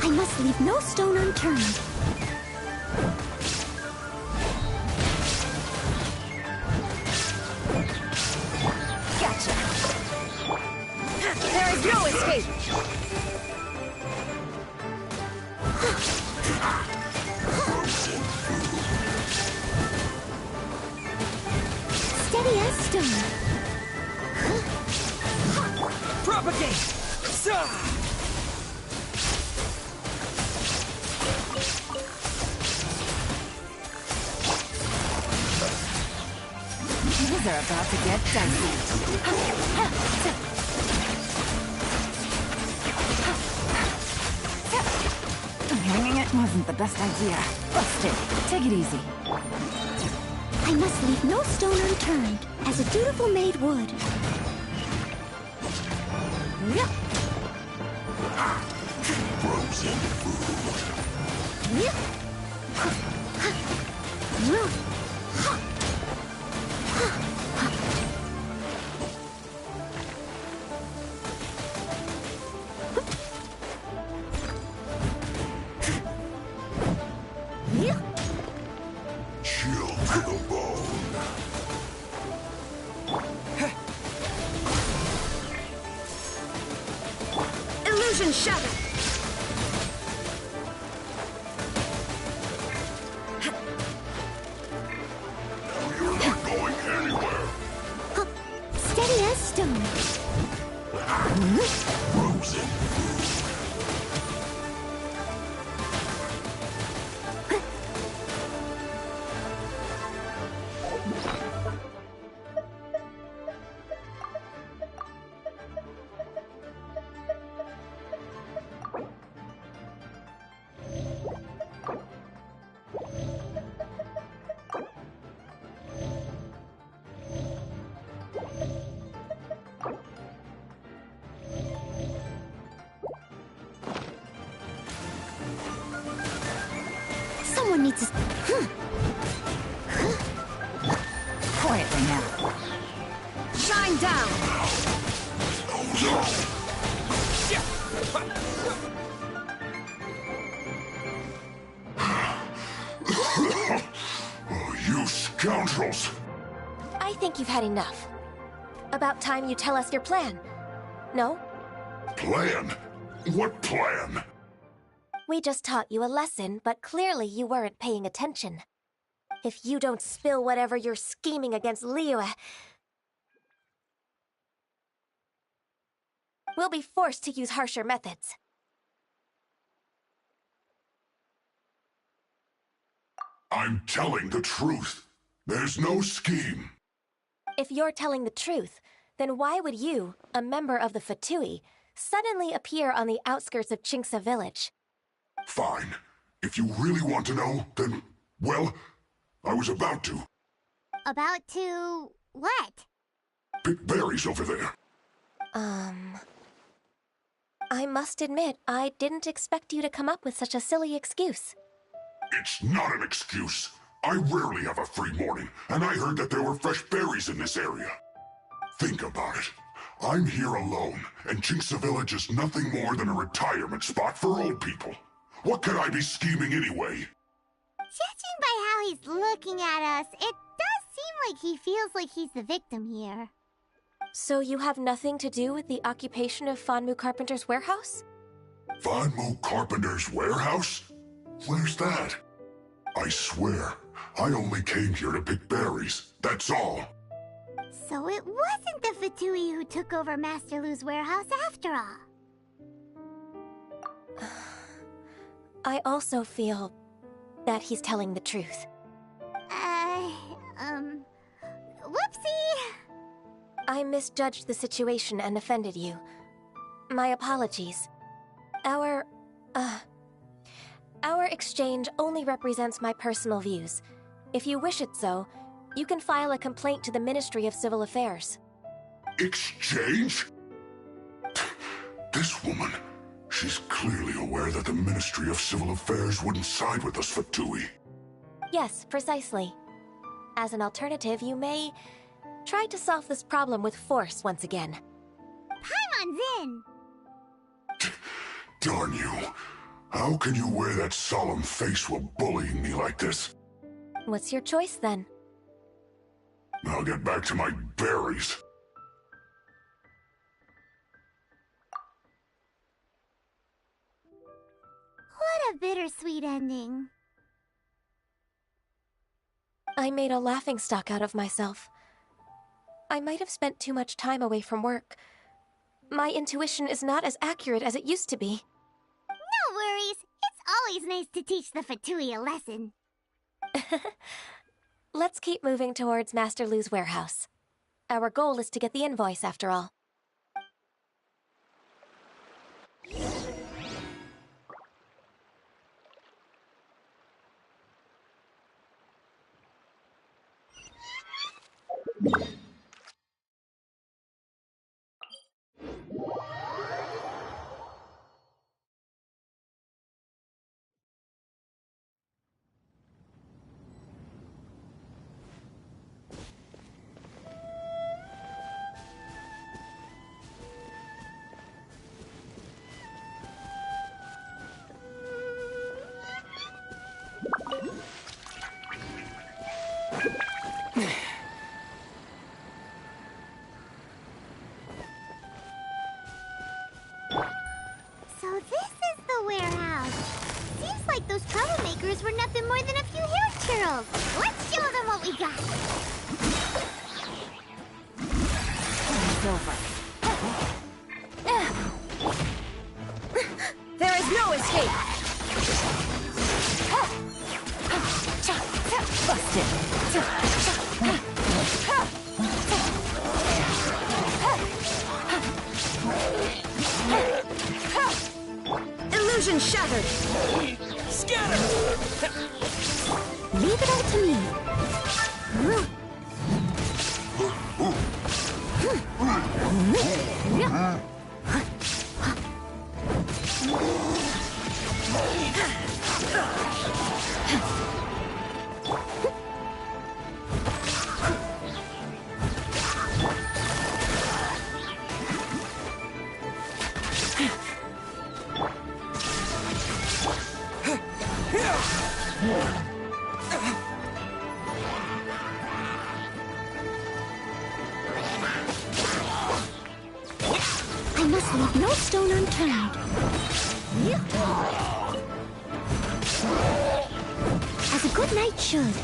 I must leave no stone unturned. Gotcha. There is no escape. Steady as stone. Propagate. are about to get dicey. Hanging it wasn't the best idea. But still, take it easy. I must leave no stone unturned, as a dutiful maid would. Frozen chill to the bone. Illusion shattered! Now you're not going anywhere. Steady as stone. Frozen Someone needs to... Quietly now. Shine down! Oh, you scoundrels! I think you've had enough. About time you tell us your plan. No? Plan? What plan? We just taught you a lesson, but clearly you weren't paying attention. If you don't spill whatever you're scheming against Liyue, we'll be forced to use harsher methods. I'm telling the truth. There's no scheme. If you're telling the truth, then why would you, a member of the Fatui, suddenly appear on the outskirts of Chinksa village? Fine. If you really want to know, then, well, I was about to. About to... what? Pick berries over there. I must admit, I didn't expect you to come up with such a silly excuse. It's not an excuse. I rarely have a free morning, and I heard that there were fresh berries in this area. Think about it. I'm here alone, and Chinksa Village is nothing more than a retirement spot for old people. What could I be scheming anyway? Judging by how he's looking at us, it does seem like he feels like he's the victim here. So you have nothing to do with the occupation of Fanmu Carpenter's warehouse? Fanmu Carpenter's warehouse? Where's that? I swear, I only came here to pick berries, that's all. So it wasn't the Fatui who took over Master Lu's warehouse after all. I also feel that he's telling the truth. Whoopsie! I misjudged the situation and offended you. My apologies. Our exchange only represents my personal views. If you wish it so, you can file a complaint to the Ministry of Civil Affairs. Exchange? This woman, she's clearly aware that the Ministry of Civil Affairs wouldn't side with us, Fatui. Yes, precisely. As an alternative, you may try to solve this problem with force once again. Paimon's in! Darn you. How can you wear that solemn face while bullying me like this? What's your choice, then? I'll get back to my berries. What a bittersweet ending. I made a laughingstock out of myself. I might have spent too much time away from work. My intuition is not as accurate as it used to be. No worries. It's always nice to teach the Fatui a lesson. Let's keep moving towards Master Lu's warehouse. Our goal is to get the invoice, after all. So this is the warehouse. Seems like those troublemakers were nothing more than a few hair churls. Let's show them what we got. It's over. There is no escape! Busted! Illusion shattered! Scatter! Leave it all to me. I must leave no stone unturned. As a good knight should.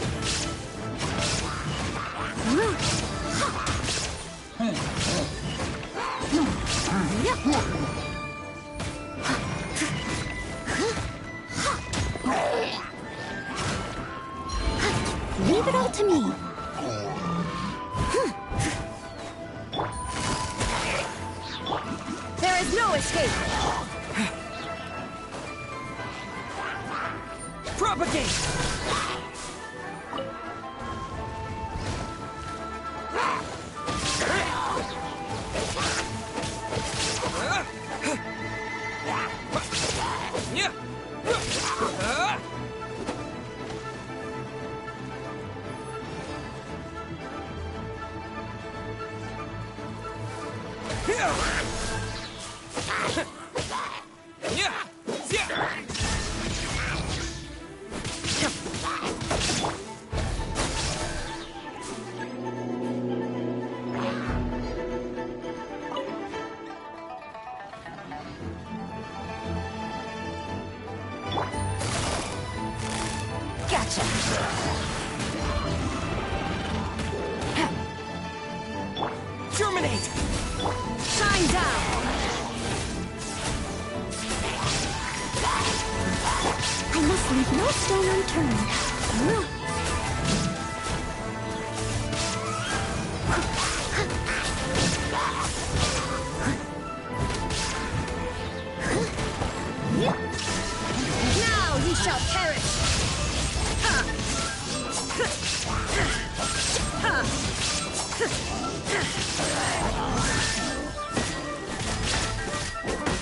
Leave it all to me. There is no escape! Propagate! Gotcha! Germinate! Shine down! I must leave no stone unturned. Now ye shall perish!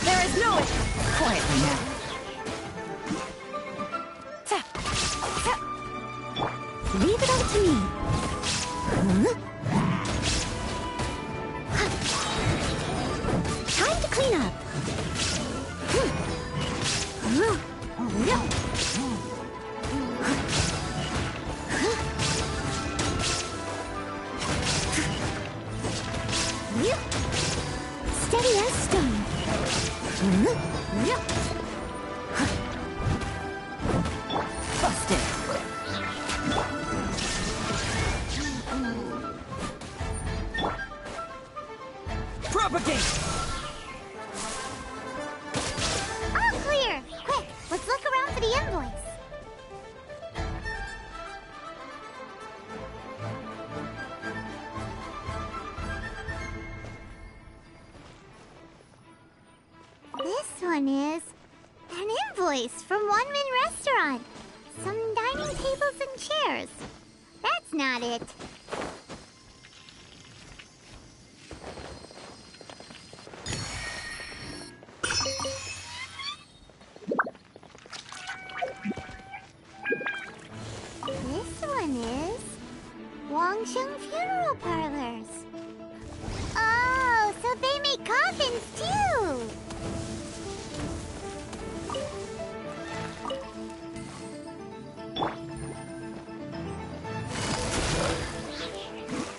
There is no... Quietly now. Leave it all to me. Time to clean up. Steady as stone. Busted! Propagate! All clear. Quick, let's look around for the invoice. one is an invoice from One Min Restaurant. Some dining tables and chairs. That's not it. This one is Wangsheng Funeral Parlors. Oh, so they make coffins too!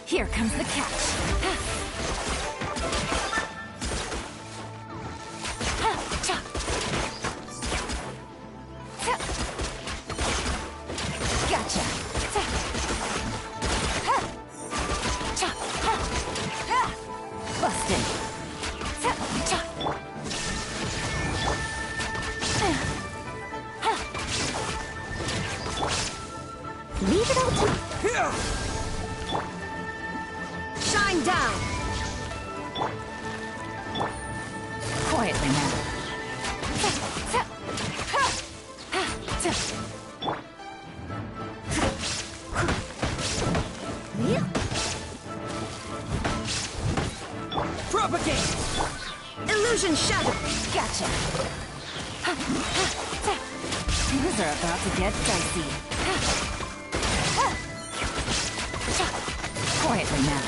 Here comes the catch. Gotcha. Busted. Leave it all to here. Shine down. Quietly now. Propagate! Illusion shadow! Gotcha! Things are about to get dicey. Quietly now.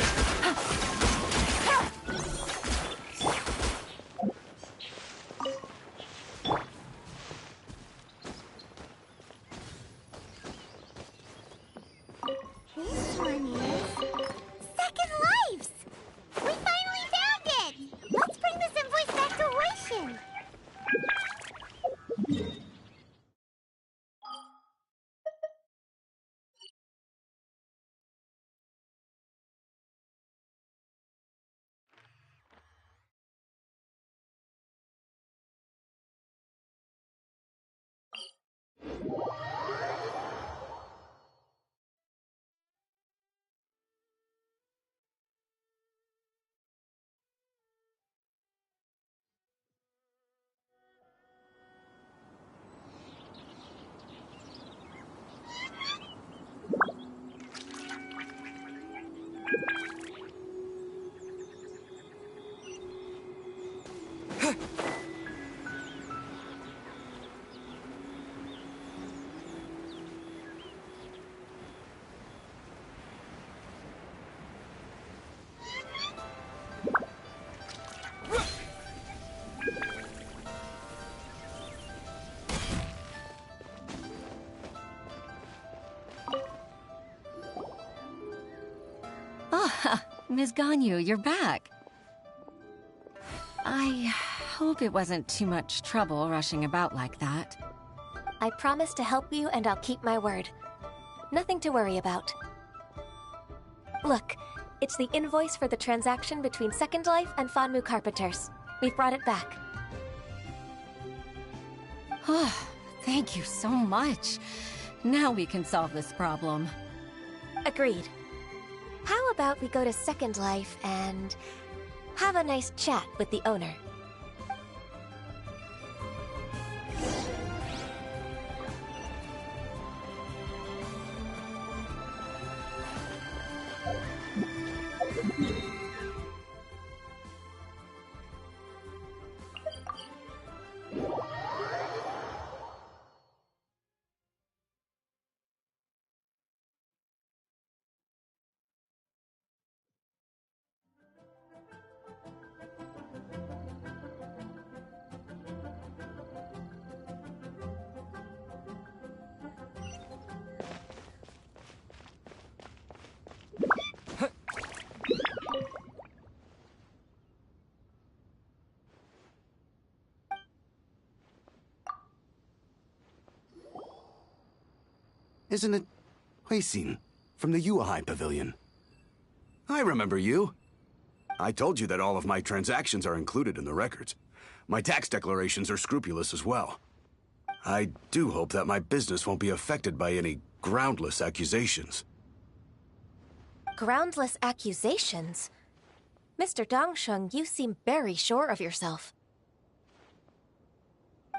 This one is Second Lives! We finally found it! Let's bring this invoice back to Weixin! Ms. Ganyu, you're back. I hope it wasn't too much trouble rushing about like that. I promise to help you and I'll keep my word. Nothing to worry about. Look, it's the invoice for the transaction between Second Life and Fanmu Carpenters. We've brought it back. Oh, thank you so much. Now we can solve this problem. Agreed. How about we go to Second Life and have a nice chat with the owner? Isn't it Huixin from the Yuehai Pavilion? I remember you. I told you that all of my transactions are included in the records. My tax declarations are scrupulous as well. I do hope that my business won't be affected by any groundless accusations. Groundless accusations? Mr. Dongsheng, you seem very sure of yourself.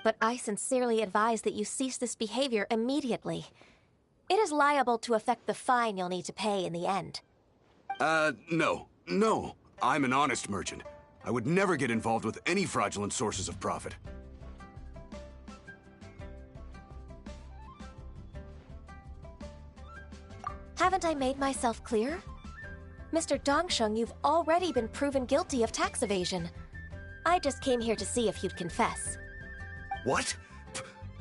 but I sincerely advise that you cease this behavior immediately. It is liable to affect the fine you'll need to pay in the end. No. No. I'm an honest merchant. I would never get involved with any fraudulent sources of profit. Haven't I made myself clear? Mr. Dongsheng, you've already been proven guilty of tax evasion. I just came here to see if you'd confess. What?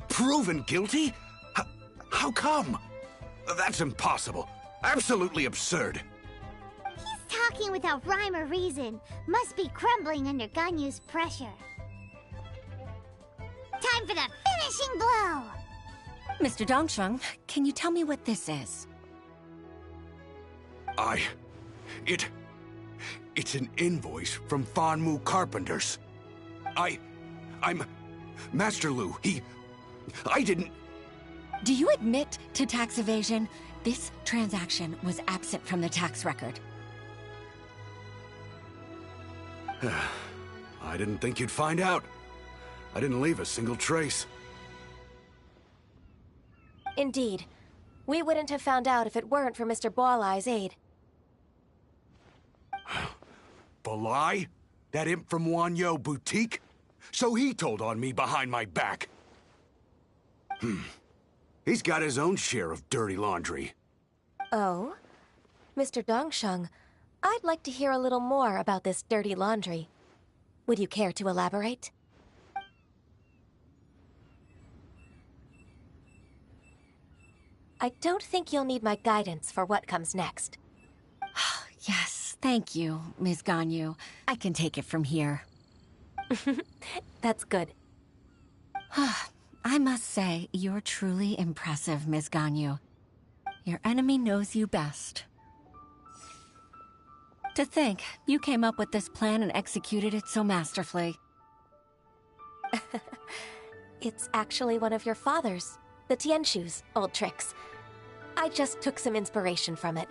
Proven guilty? How come? That's impossible. Absolutely absurd. He's talking without rhyme or reason. Must be crumbling under Ganyu's pressure. Time for the finishing blow! Mr. Dongsheng, can you tell me what this is? It's an invoice from Fanmu Carpenters. I'm Master Lu. I didn't... Do you admit to tax evasion? This transaction was absent from the tax record. I didn't think you'd find out. I didn't leave a single trace. Indeed. We wouldn't have found out if it weren't for Mr. Boalai's aid. Balai? That imp from Wanyo Boutique? So he told on me behind my back. He's got his own share of dirty laundry. Oh? Mr. Dongsheng, I'd like to hear a little more about this dirty laundry. Would you care to elaborate? I don't think you'll need my guidance for what comes next. Yes, thank you, Ms. Ganyu. I can take it from here. That's good. I must say, you're truly impressive, Ms. Ganyu. Your enemy knows you best. To think, you came up with this plan and executed it so masterfully. It's actually one of your father's, the Tianshu's, old tricks. I just took some inspiration from it.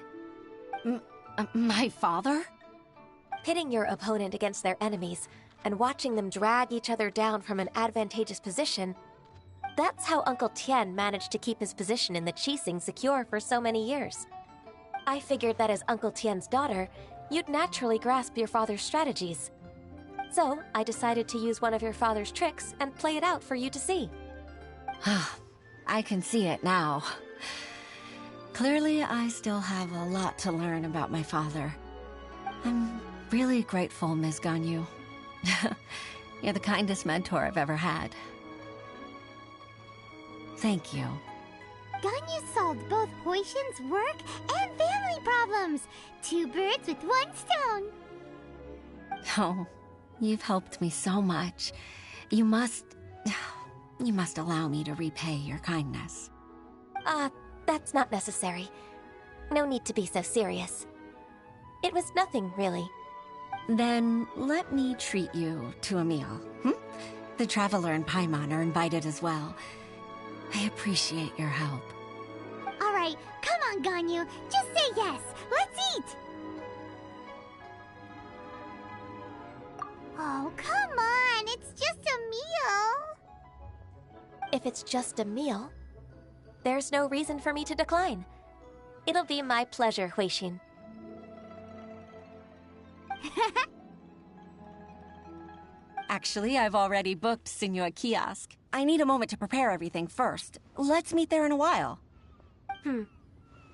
My father? Pitting your opponent against their enemies and watching them drag each other down from an advantageous position, that's how Uncle Tian managed to keep his position in the Qixing secure for so many years. I figured that as Uncle Tian's daughter, you'd naturally grasp your father's strategies. So, I decided to use one of your father's tricks and play it out for you to see. I can see it now. Clearly, I still have a lot to learn about my father. I'm really grateful, Ms. Ganyu. You're the kindest mentor I've ever had. Thank you. Ganyu solved both Huixin's work and family problems. 2 birds with 1 stone. Oh, you've helped me so much. You must allow me to repay your kindness. That's not necessary. No need to be so serious. It was nothing, really. Then let me treat you to a meal. The Traveler and Paimon are invited as well. I appreciate your help. All right, come on, Ganyu. Just say yes. Let's eat. Oh, come on. It's just a meal. If it's just a meal, there's no reason for me to decline. It'll be my pleasure, Huixin. Actually, I've already booked Senor Kiosk. I need a moment to prepare everything first. Let's meet there in a while.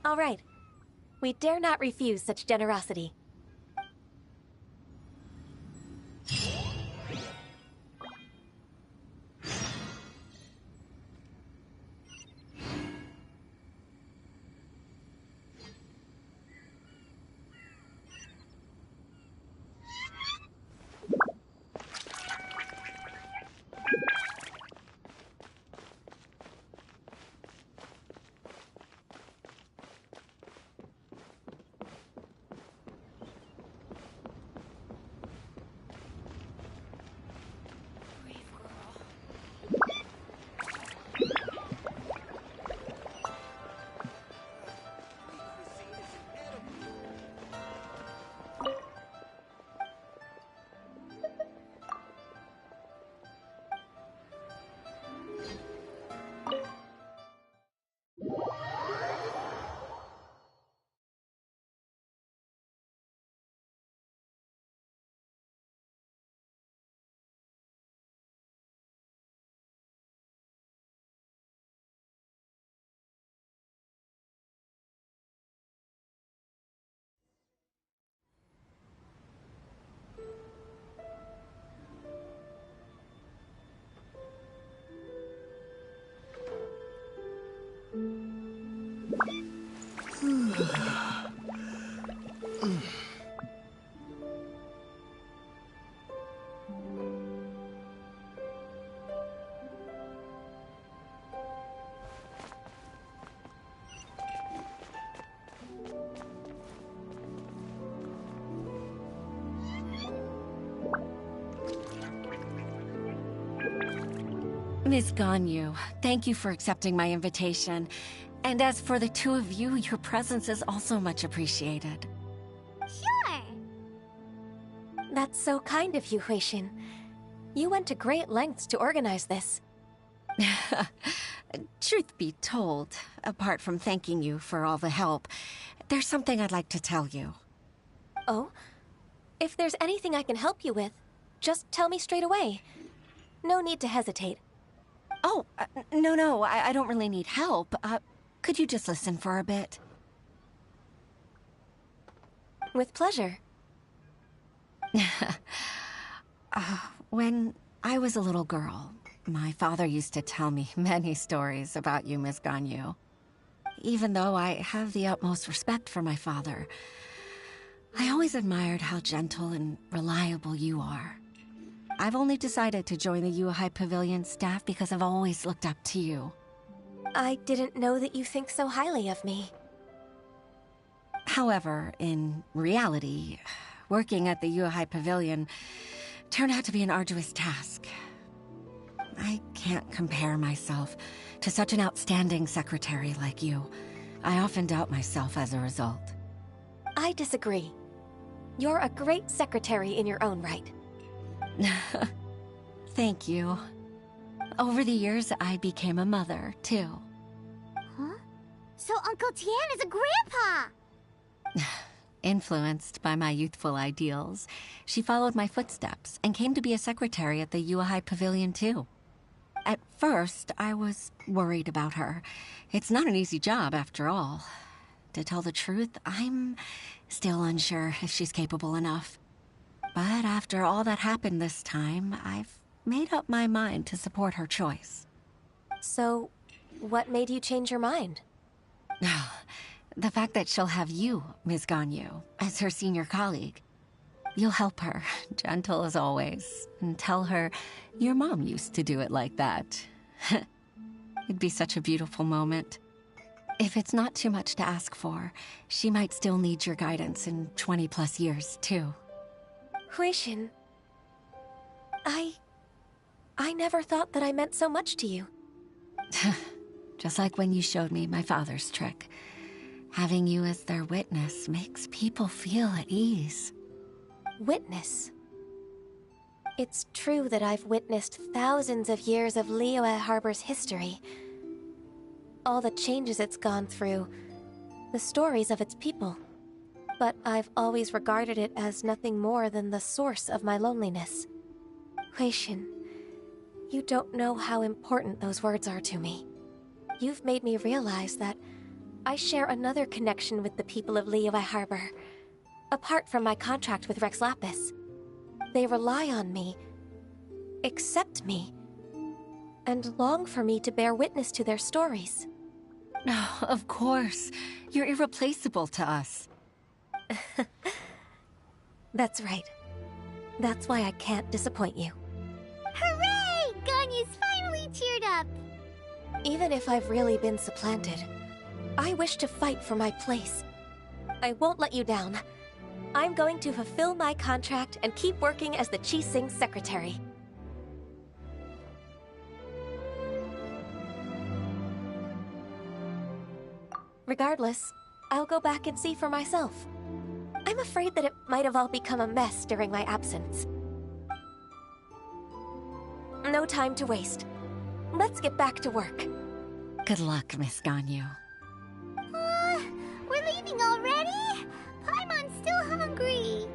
All right. We dare not refuse such generosity. Miss Ganyu, thank you for accepting my invitation. And as for the two of you, your presence is also much appreciated. Sure! That's so kind of you, Huixin. You went to great lengths to organize this. Truth be told, apart from thanking you for all the help, there's something I'd like to tell you. Oh? If there's anything I can help you with, just tell me straight away. No need to hesitate. Oh, no, I don't really need help. Could you just listen for a bit? With pleasure. When I was a little girl, my father used to tell me many stories about you, Miss Ganyu. Even though I have the utmost respect for my father, I always admired how gentle and reliable you are. I've only decided to join the Yuhai Pavilion staff because I've always looked up to you. I didn't know that you think so highly of me. However, in reality, working at the Yuhai Pavilion turned out to be an arduous task. I can't compare myself to such an outstanding secretary like you. I often doubt myself as a result. I disagree. You're a great secretary in your own right. Thank you. Over the years, I became a mother, too. Huh? So Uncle Tian is a grandpa! Influenced by my youthful ideals, she followed my footsteps and came to be a secretary at the Yuhai Pavilion, too. At first, I was worried about her. It's not an easy job, after all. To tell the truth, I'm still unsure if she's capable enough. But after all that happened this time, I've made up my mind to support her choice. So, what made you change your mind? The fact that she'll have you, Ms. Ganyu, as her senior colleague. You'll help her, gentle as always, and tell her your mom used to do it like that. It'd be such a beautiful moment. If it's not too much to ask for, she might still need your guidance in 20+ years, too. Huixin, I never thought that I meant so much to you. Just like when you showed me my father's trick. Having you as their witness makes people feel at ease. Witness? It's true that I've witnessed thousands of years of Liyue Harbor's history. All the changes it's gone through, the stories of its people. But I've always regarded it as nothing more than the source of my loneliness. Huixin, you don't know how important those words are to me. You've made me realize that I share another connection with the people of Liyue Harbor, apart from my contract with Rex Lapis. They rely on me, accept me, and long for me to bear witness to their stories. Oh, of course. You're irreplaceable to us. That's right. That's why I can't disappoint you. Hooray! Ganyu's finally cheered up! Even if I've really been supplanted, I wish to fight for my place. I won't let you down. I'm going to fulfill my contract and keep working as the Qixing secretary. Regardless, I'll go back and see for myself. I'm afraid that it might have all become a mess during my absence. No time to waste. Let's get back to work. Good luck, Miss Ganyu. We're leaving already? Paimon's still hungry.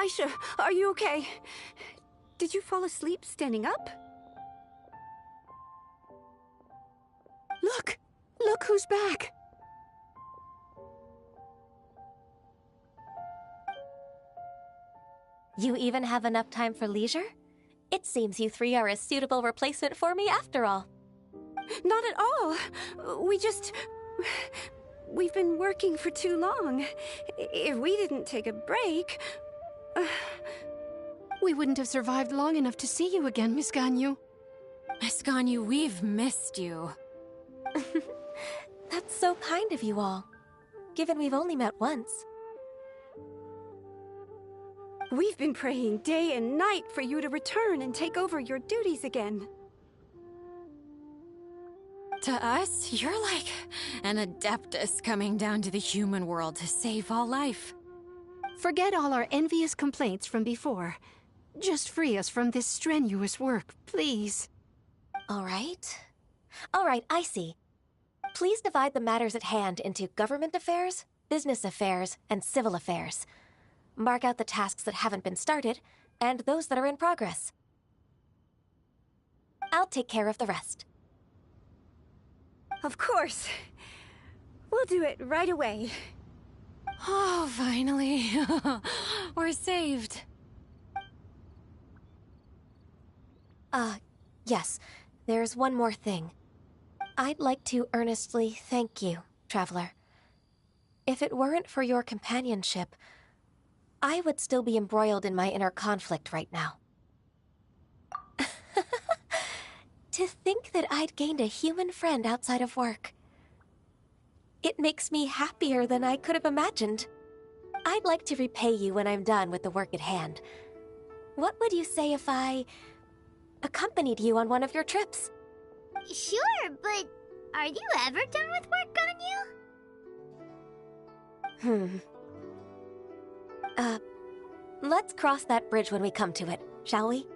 Baisha, are you okay? Did you fall asleep standing up? Look! Look who's back! You even have enough time for leisure? It seems you three are a suitable replacement for me after all. Not at all. We've been working for too long. If we didn't take a break... We wouldn't have survived long enough to see you again, Miss Ganyu. Miss Ganyu, we've missed you. That's so kind of you all, given we've only met once. We've been praying day and night for you to return and take over your duties again. To us, you're like an adeptus coming down to the human world to save all life. Forget all our envious complaints from before. Just free us from this strenuous work, please. All right, I see. Please divide the matters at hand into government affairs, business affairs, and civil affairs. Mark out the tasks that haven't been started, and those that are in progress. I'll take care of the rest. Of course. We'll do it right away. Oh, finally. We're saved. Yes. There's one more thing. I'd like to earnestly thank you, Traveler. If it weren't for your companionship, I would still be embroiled in my inner conflict right now. To think that I'd gained a human friend outside of work. It makes me happier than I could have imagined. I'd like to repay you when I'm done with the work at hand. What would you say if I accompanied you on one of your trips? Sure, but are you ever done with work, Ganyu? Let's cross that bridge when we come to it, shall we?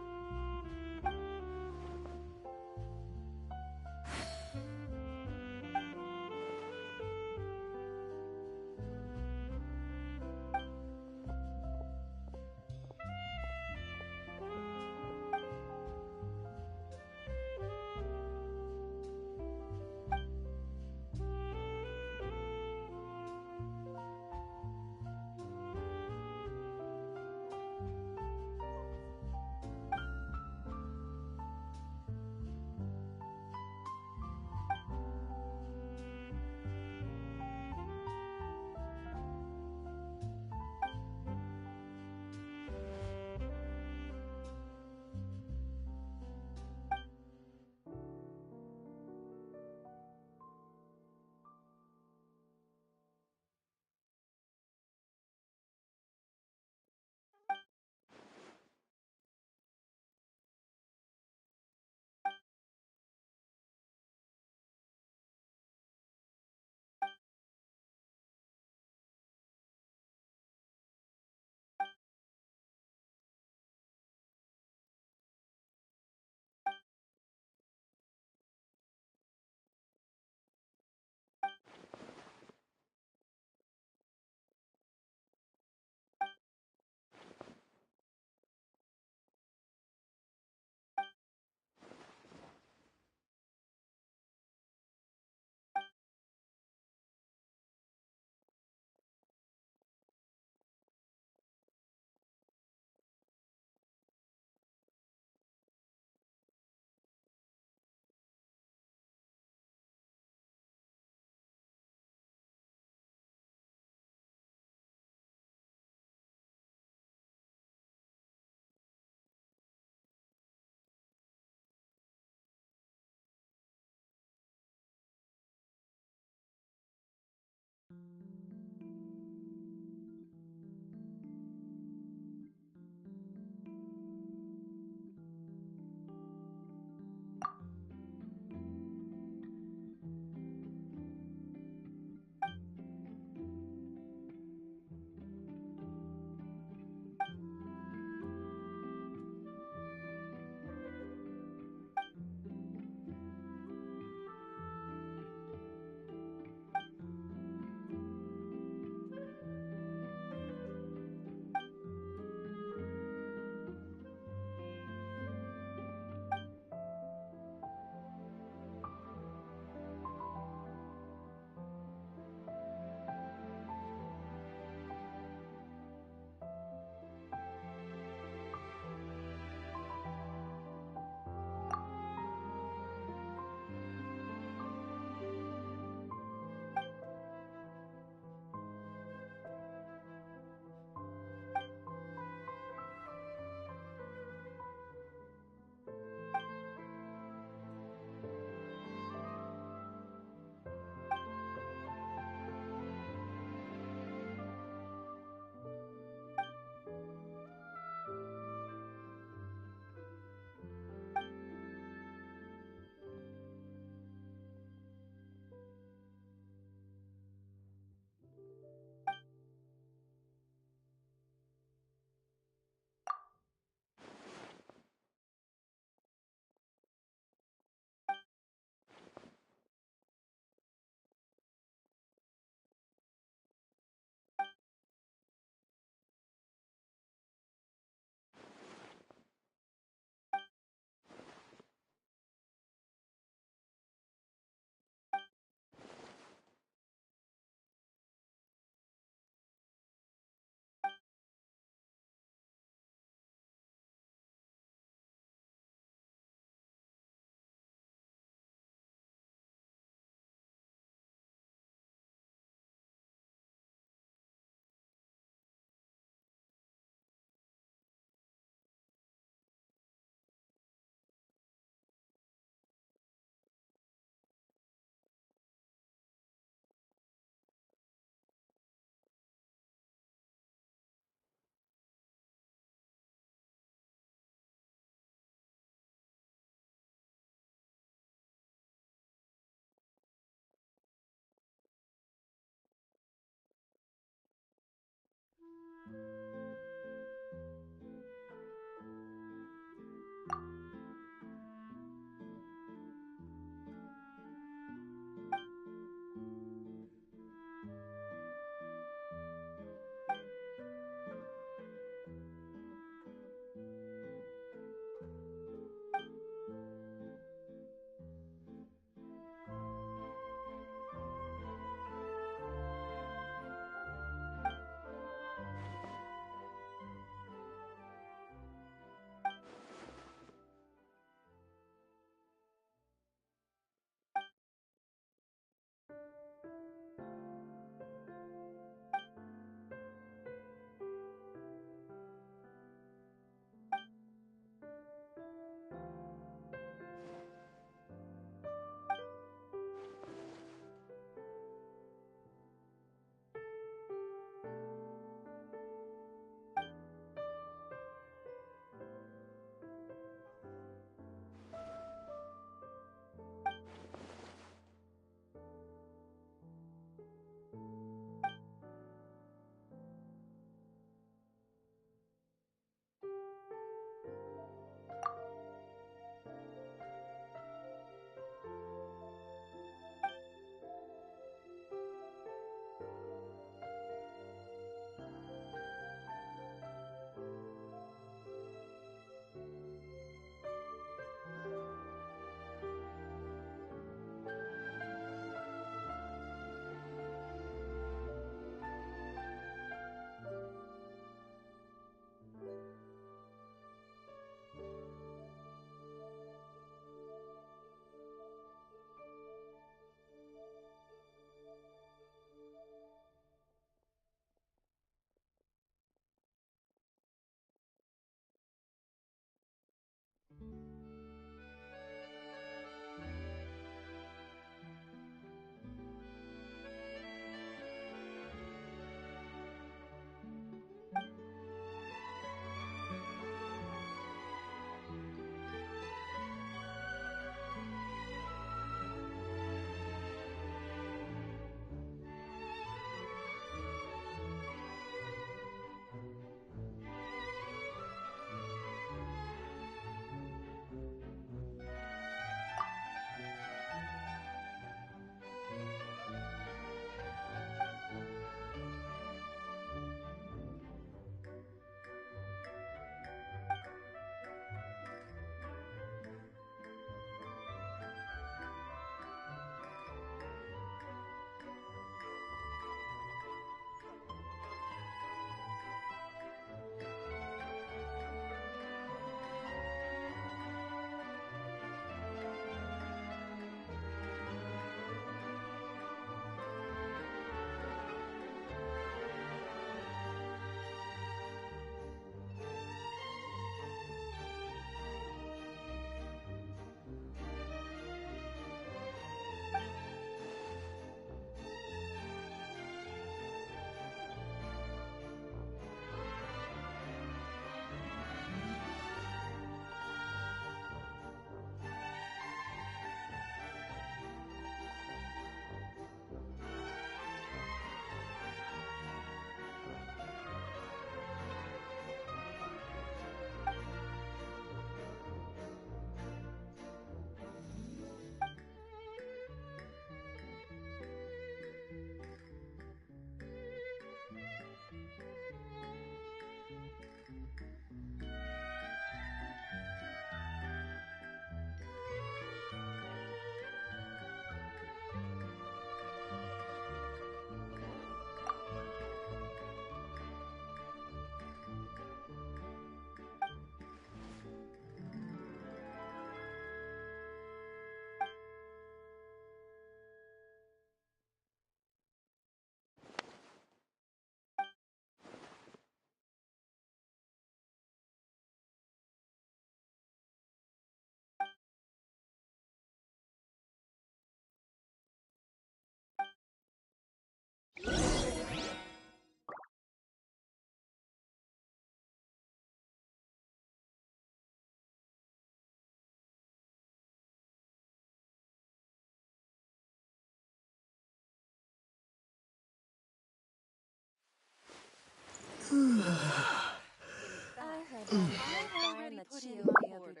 already put in my order.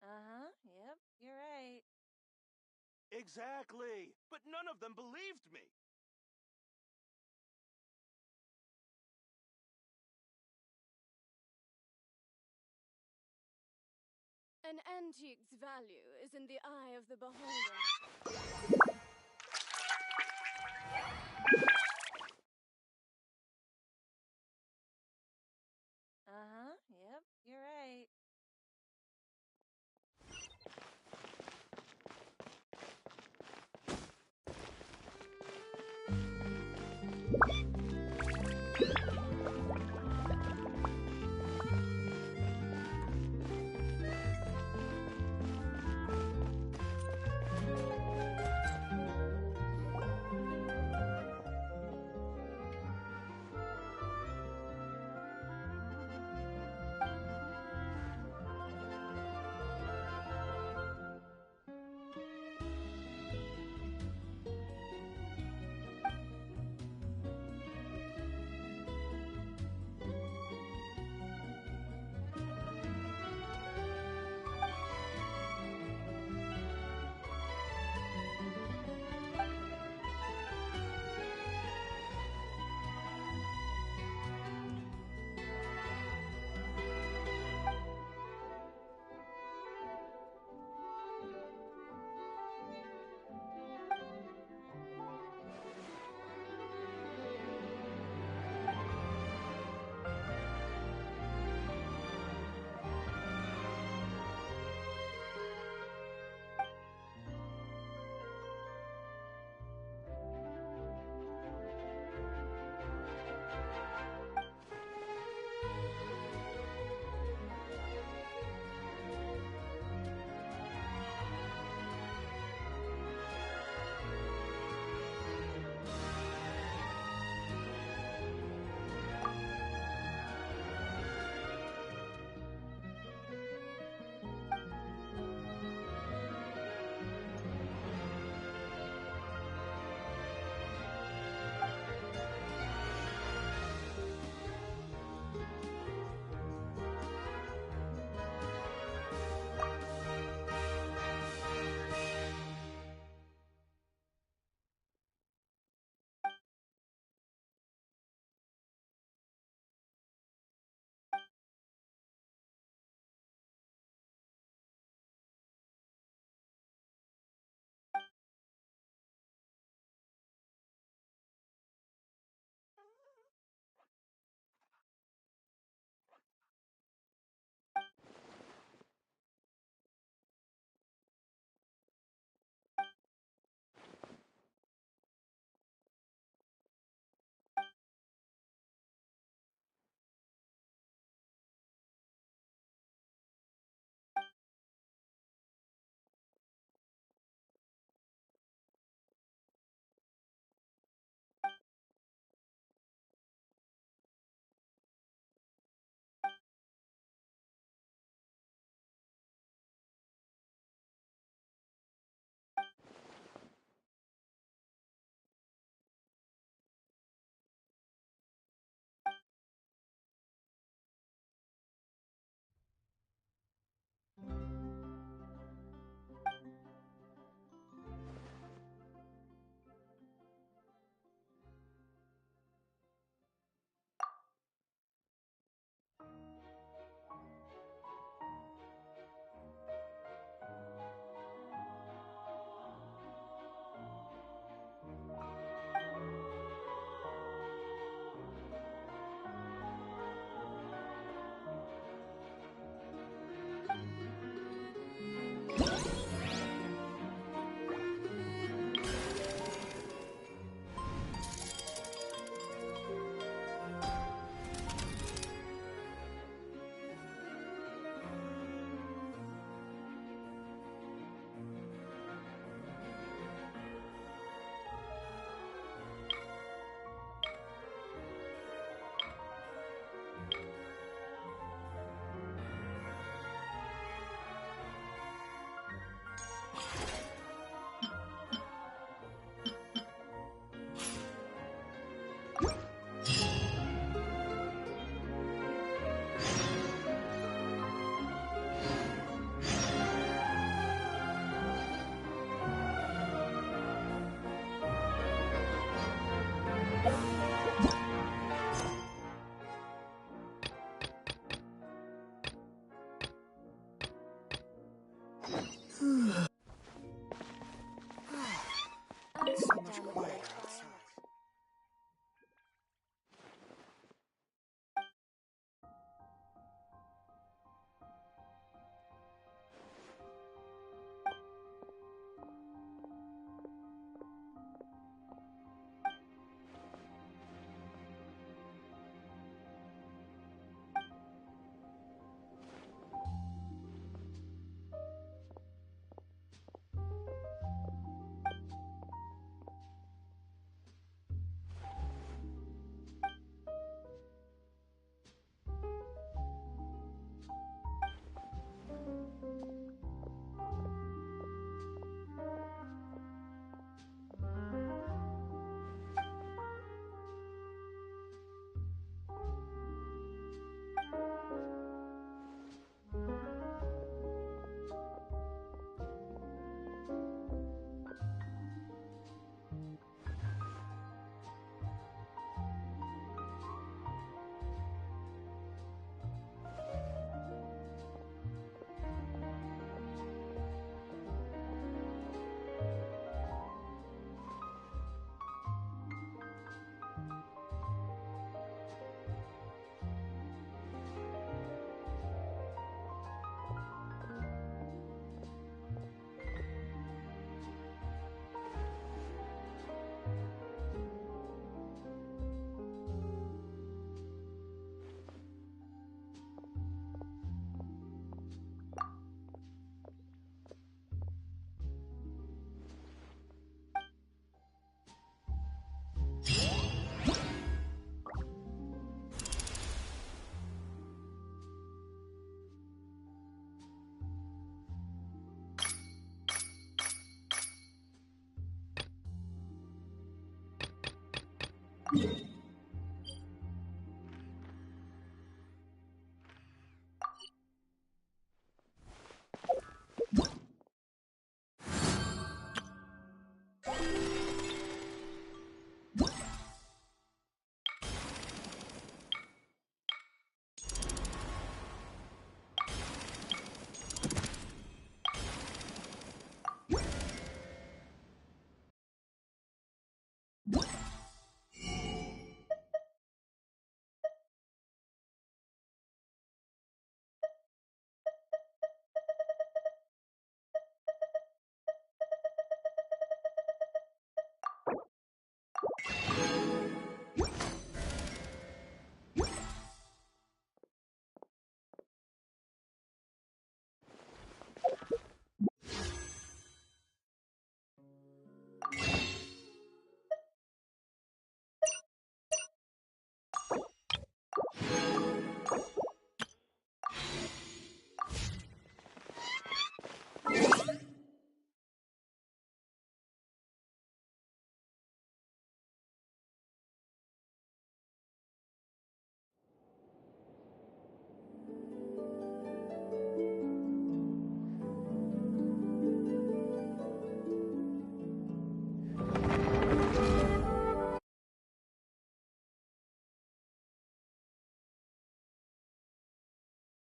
Uh-huh, yep, you're right. Exactly! But none of them believed me! An antique's value is in the eye of the beholder.